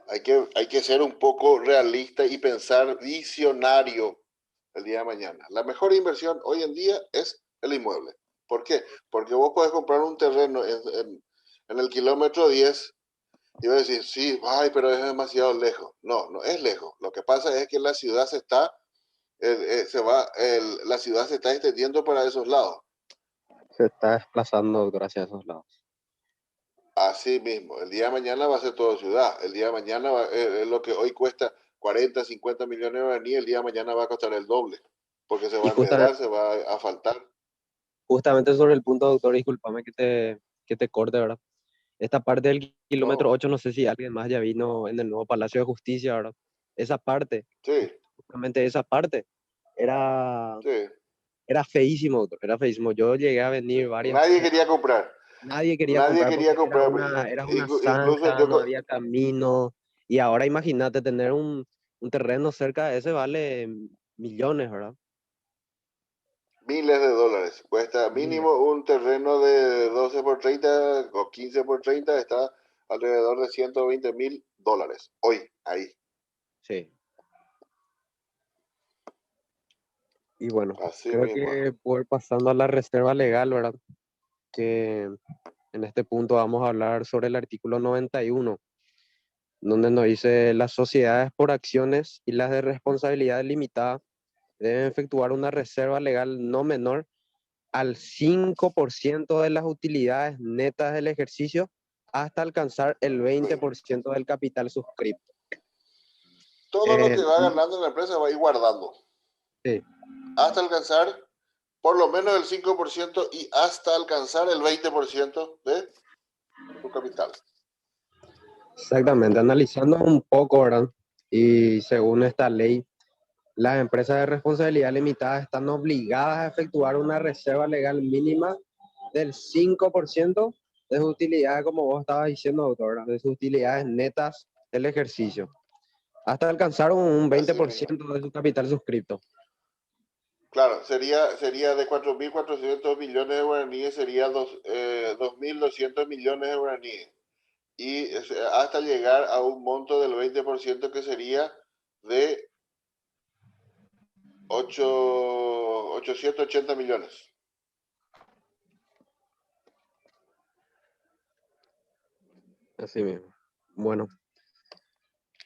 hay que ser un poco realista y pensar visionario el día de mañana. La mejor inversión hoy en día es el inmueble. ¿Por qué? Porque vos podés comprar un terreno en el kilómetro 10 y vas a decir, sí, ay, pero es demasiado lejos. No, no es lejos. Lo que pasa es que la ciudad la ciudad se está extendiendo para esos lados. Se está desplazando, doctor, hacia esos lados. Así mismo, el día de mañana va a ser todo ciudad. El día de mañana lo que hoy cuesta 40, 50 millones de guaraníes, el día de mañana va a costar el doble, porque se va Y a enredar, se va a faltar. justamente sobre el punto, doctor, discúlpame que te corte, ¿verdad? Esta parte del kilómetro No, 8, no sé si alguien más ya vino en el nuevo Palacio de Justicia, ¿verdad? Esa parte, sí, justamente esa parte, era, sí. era feísimo, doctor, era feísimo. Yo llegué a venir varias Nadie veces, quería comprar, nadie quería nadie comprar quería porque comprar. era una Incluso zanja, no había camino. Y ahora imagínate tener un terreno cerca de ese vale millones, ¿verdad? miles de dólares. Cuesta Miles. mínimo un terreno de 12 por 30 o 15 por 30, está alrededor de $120,000 hoy, ahí. Sí. Y bueno, Así creo mismo. que por pasando a la reserva legal, ¿verdad? Que en este punto vamos a hablar sobre el artículo 91. donde nos dice las sociedades por acciones y las de responsabilidad limitada deben efectuar una reserva legal no menor al 5% de las utilidades netas del ejercicio hasta alcanzar el 20% del capital suscrito. Todo lo que va ganando en la empresa va a ir guardando. Sí. Hasta alcanzar por lo menos el 5% y hasta alcanzar el 20% de su capital. Exactamente, analizando un poco, ¿verdad? Y según esta ley, las empresas de responsabilidad limitada están obligadas a efectuar una reserva legal mínima del 5% de sus utilidades, como vos estabas diciendo, doctor, ¿verdad? De sus utilidades netas del ejercicio, hasta alcanzar un 20% de su capital suscrito. Claro, sería de 4.400 millones de guaraníes, sería 2.200 millones de guaraníes. Y hasta llegar a un monto del 20% que sería de 880 millones. Así mismo. Bueno,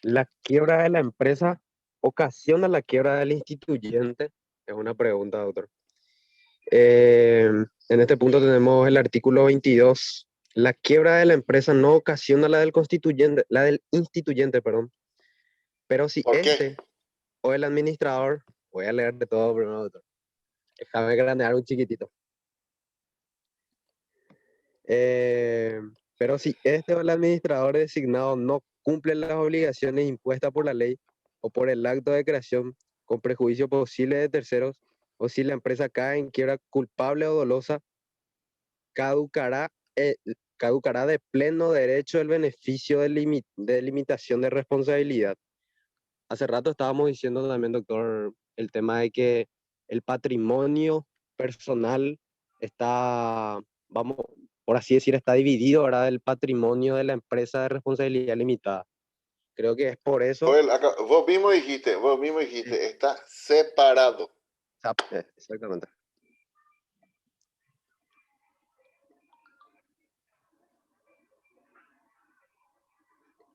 ¿la quiebra de la empresa ocasiona la quiebra del instituyente? Es una pregunta, doctor. En este punto tenemos el artículo 22. La quiebra de la empresa no ocasiona la del instituyente, perdón. Pero si ¿Por este qué? o el administrador, voy a leer de todo primero, doctor. Déjame granear un chiquitito. Pero si este o el administrador designado no cumple las obligaciones impuestas por la ley o por el acto de creación con prejuicio posible de terceros, o si la empresa cae en quiebra culpable o dolosa, caducará de pleno derecho el beneficio de limitación de responsabilidad. Hace rato estábamos diciendo también, doctor, el tema de que el patrimonio personal está, vamos, por así decir, está dividido, ¿verdad? El patrimonio de la empresa de responsabilidad limitada. Creo que es por eso. Joel, vos mismo dijiste, está separado. Exactamente.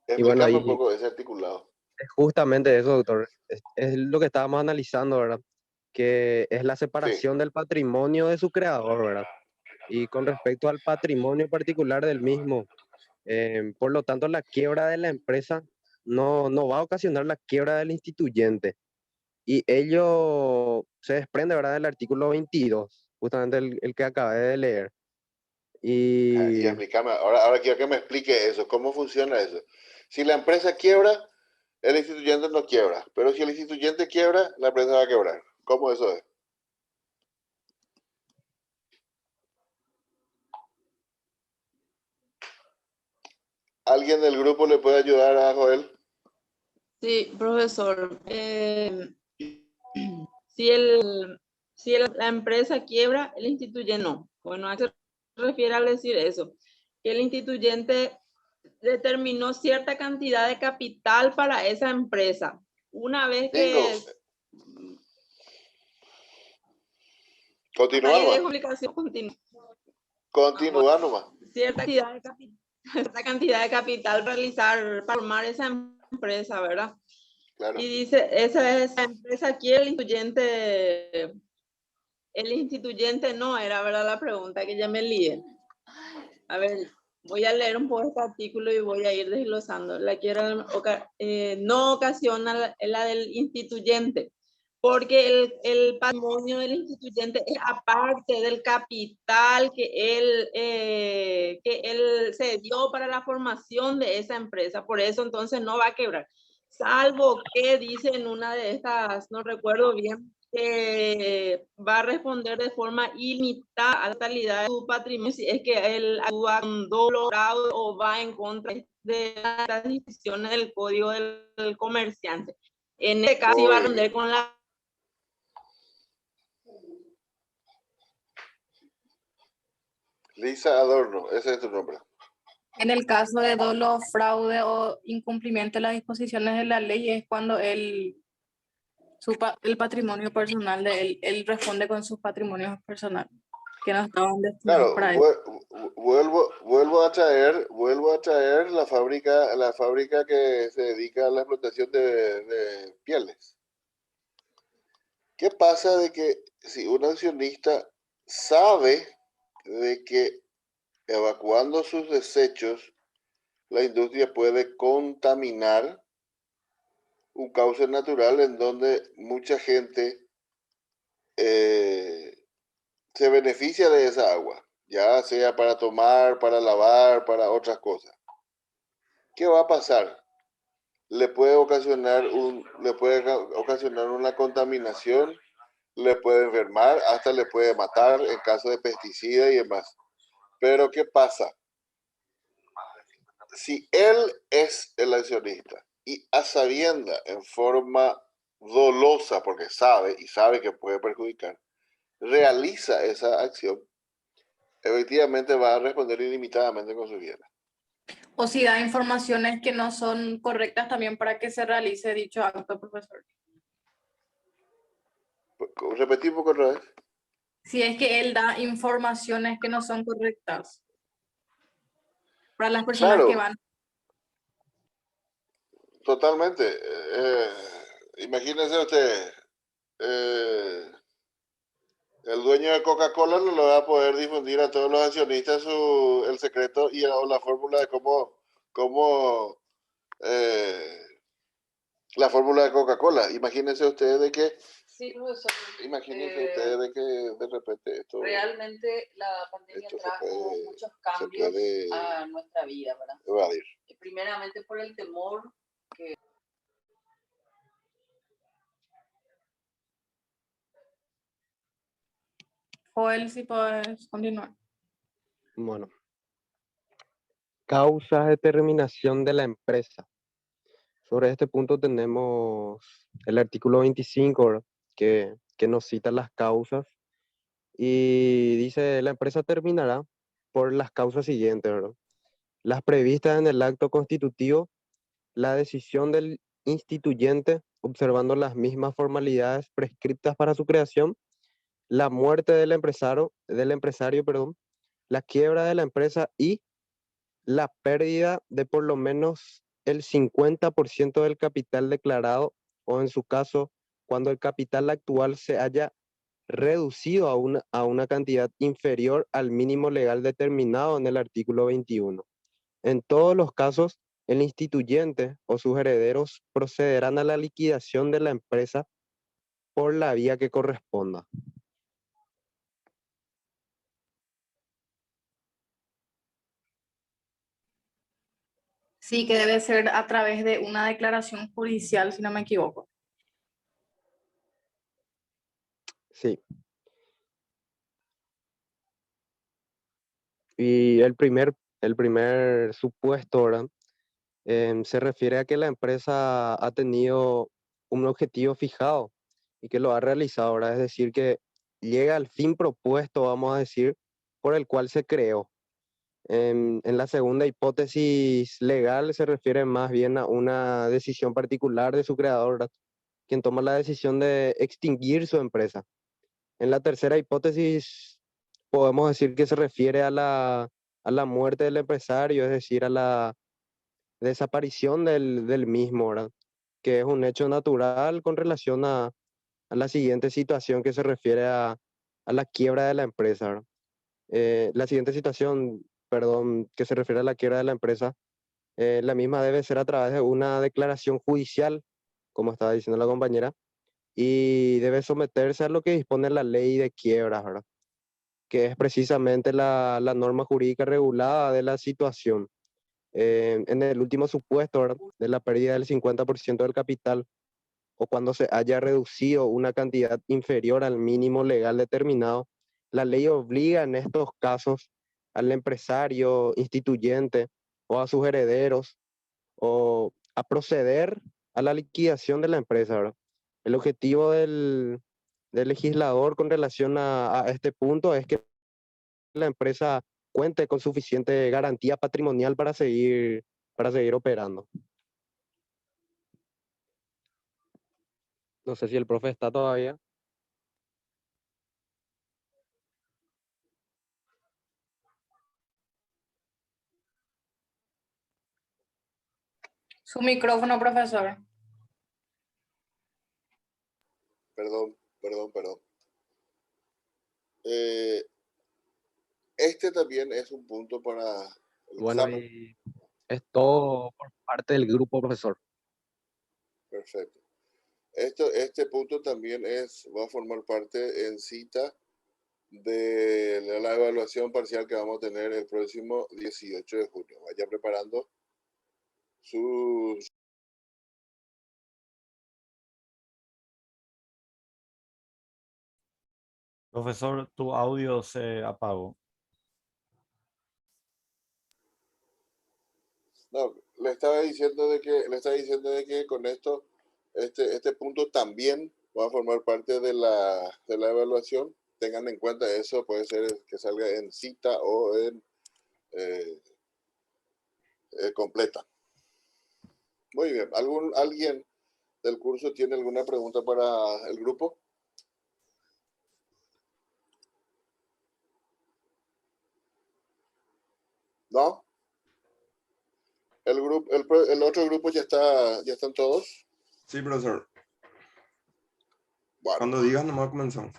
Explícame bueno, un poco ese articulado. Es justamente eso, doctor. Es lo que estábamos analizando, ¿verdad? Que es la separación del patrimonio de su creador, ¿verdad? Y con respecto al patrimonio particular del mismo, por lo tanto, la quiebra de la empresa no va a ocasionar la quiebra del instituyente. Y ello se desprende, ¿verdad?, del artículo 22, justamente el que acabé de leer. Y explícame, ahora quiero que me explique eso, cómo funciona eso. Si la empresa quiebra, el instituyente no quiebra, pero si el instituyente quiebra, la empresa va a quebrar. ¿Cómo eso es? ¿Alguien del grupo le puede ayudar a Sí, profesor. Si la empresa quiebra, el instituyente no. Bueno, a qué se refiere al decir eso. Que el instituyente determinó cierta cantidad de capital para esa empresa. Una vez que... Continúa nomás. Cierta cantidad de capital para formar esa empresa, ¿verdad? Claro. Y dice, esa empresa aquí, el instituyente no era, ¿verdad? La pregunta que ya me lié. A ver, voy a leer un poco este artículo y voy a ir desglosando. La quiero, no ocasiona la del instituyente, porque el patrimonio del instituyente es aparte del capital que él se dio para la formación de esa empresa. Por eso entonces no va a quebrar. Salvo que dice en una de estas, no recuerdo bien, que va a responder de forma ilimitada a la totalidad de su patrimonio si es que él actúa con dolo, fraude o va en contra de las disposiciones del código del comerciante. En este caso, va a responder con la... Lisa Adorno, ese es tu nombre. En el caso de dolo, fraude o incumplimiento de las disposiciones de la ley es cuando el patrimonio personal de él responde con sus patrimonios personales. que no estaban destinados Claro, para eso. vuelvo a traer la fábrica que se dedica a la explotación de pieles. ¿Qué pasa de que si un accionista sabe de que evacuando sus desechos, la industria puede contaminar un cauce natural en donde mucha gente se beneficia de esa agua, ya sea para tomar, para lavar, para otras cosas? ¿Qué va a pasar? Le puede ocasionar una contaminación, le puede enfermar, hasta le puede matar en caso de pesticida y demás. Pero ¿qué pasa? Si él es el accionista y a sabienda, en forma dolosa, porque sabe y sabe que puede perjudicar, realiza esa acción, efectivamente va a responder ilimitadamente con su bienes. O si da informaciones que no son correctas también para que se realice dicho acto, profesor. Repetí un poco otra vez. Si es que él da informaciones que no son correctas para las personas que Claro, van. totalmente. Imagínese usted, el dueño de Coca-Cola no le va a poder difundir a todos los accionistas el secreto o la fórmula de cómo la fórmula de Coca-Cola. Imagínense ustedes de que, Sí, profesor. imagínense ustedes de que de repente esto, Realmente la pandemia esto se trajo puede, muchos cambios puede a nuestra vida, ¿verdad? evadir. Primeramente por el temor que Joel, si puedes continuar. Bueno, causas de terminación de la empresa. Sobre este punto tenemos el artículo 25, ¿verdad? Que nos cita las causas y dice, la empresa terminará por las causas siguientes, ¿verdad? Las previstas en el acto constitutivo, la decisión del instituyente, observando las mismas formalidades prescriptas para su creación, la muerte del empresario, perdón, la quiebra de la empresa y la pérdida de por lo menos el 50% del capital declarado o en su caso, cuando el capital actual se haya reducido a una cantidad inferior al mínimo legal determinado en el artículo 21. En todos los casos, el instituyente o sus herederos procederán a la liquidación de la empresa por la vía que corresponda. Sí, que debe ser a través de una declaración judicial, si no me equivoco. Sí. Y el primer supuesto, ¿verdad? Se refiere a que la empresa ha tenido un objetivo fijado y que lo ha realizado, ¿verdad? Es decir, que llega al fin propuesto, vamos a decir, por el cual se creó. En la segunda hipótesis legal se refiere más bien a una decisión particular de su creador, ¿verdad? Quien toma la decisión de extinguir su empresa. En la tercera hipótesis podemos decir que se refiere a la muerte del empresario, es decir, a la desaparición del mismo, ¿verdad? Que es un hecho natural con relación a la siguiente situación que se refiere a la quiebra de la empresa, ¿verdad? La siguiente situación, perdón, que se refiere a la quiebra de la empresa, la misma debe ser a través de una declaración judicial, como estaba diciendo la compañera, y debe someterse a lo que dispone la ley de quiebras, ¿verdad? Que es precisamente la norma jurídica regulada de la situación. En el último supuesto, ¿verdad? De la pérdida del 50% del capital o cuando se haya reducido una cantidad inferior al mínimo legal determinado, la ley obliga en estos casos al empresario instituyente o a sus herederos o a proceder a la liquidación de la empresa, ¿verdad? El objetivo del legislador con relación a este punto es que la empresa cuente con suficiente garantía patrimonial para seguir operando. No sé si el profe está todavía. Su micrófono, profesor. Perdón. Este también es un punto para el Bueno, examen. y es todo por parte del grupo, profesor. Perfecto. Este punto también va a formar parte en cita de la evaluación parcial que vamos a tener el próximo 18 de junio. Vaya preparando sus... Profesor, tu audio se apagó. No, le estaba diciendo de que con esto, este punto también va a formar parte de la evaluación. Tengan en cuenta eso, puede ser que salga en cita o en completa. Muy bien. ¿Alguien del curso tiene alguna pregunta para el grupo? ¿No? El otro grupo ya están todos. Sí, profesor. Bueno, Cuando digas, nomás comenzamos.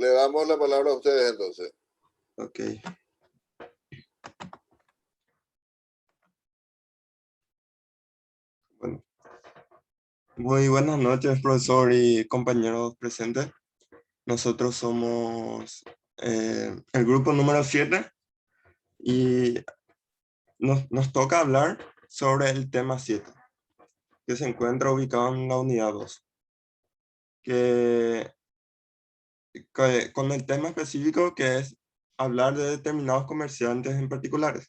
le damos la palabra a ustedes entonces. Ok. Bueno. Muy buenas noches, profesor y compañeros presentes. Nosotros somos el grupo número 7 y nos toca hablar sobre el tema 7, que se encuentra ubicado en la unidad 2. Con el tema específico que es hablar de determinados comerciantes en particulares.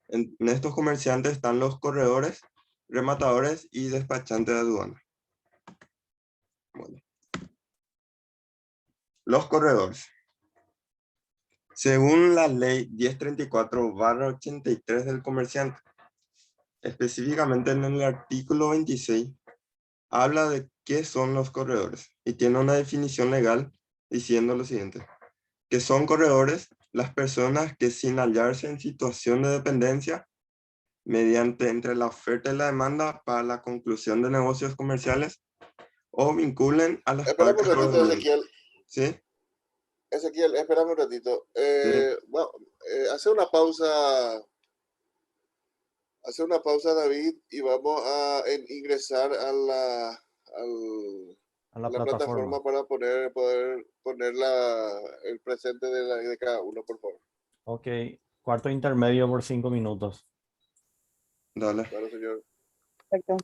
En estos comerciantes están los corredores, rematadores y despachantes de aduana. Bueno. Los corredores. Según la ley 1034/83 del comerciante, específicamente en el artículo 26, habla de qué son los corredores y tiene una definición legal diciendo lo siguiente: que son corredores las personas que, sin hallarse en situación de dependencia, mediante entre la oferta y la demanda para la conclusión de negocios comerciales, o vinculen a las Espérame un partes por ratito, dominio. Ezequiel. ¿Sí? Ezequiel, espérame un ratito. Sí. Bueno, hace una pausa, David, y vamos a ingresar a la plataforma para poder poner el presente de cada uno, por favor. Ok, cuarto intermedio por 5 minutos. Dale. Claro, señor. Perfecto.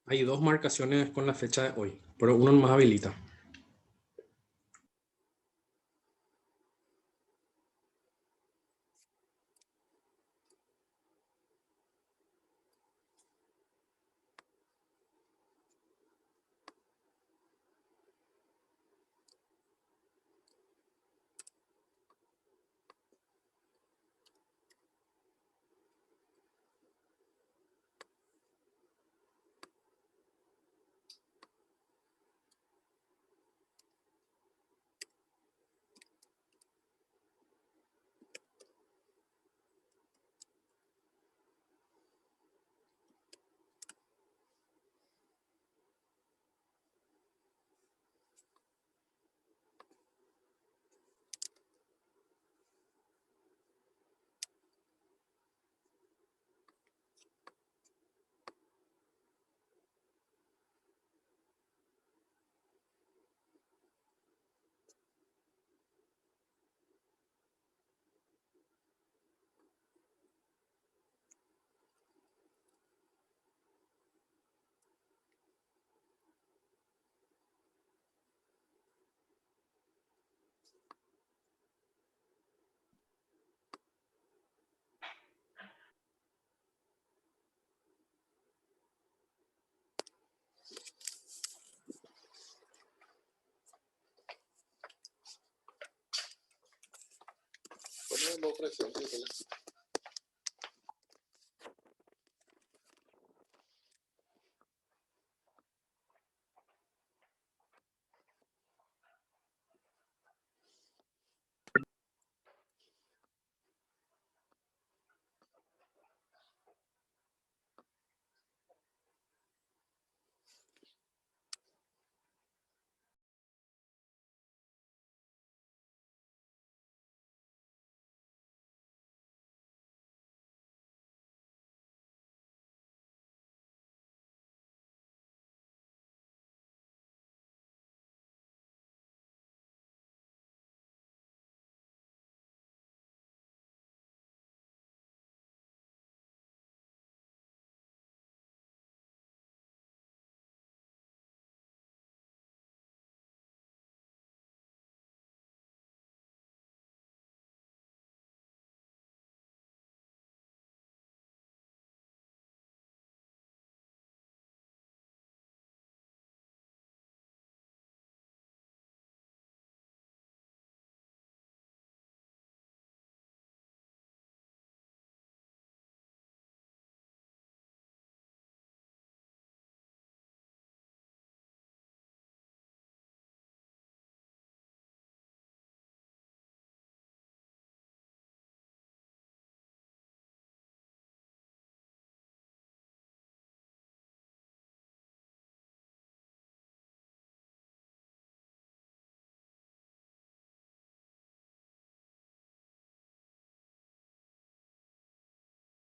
Hay dos marcaciones con la fecha de hoy, pero uno más habilita. fracción. Sí,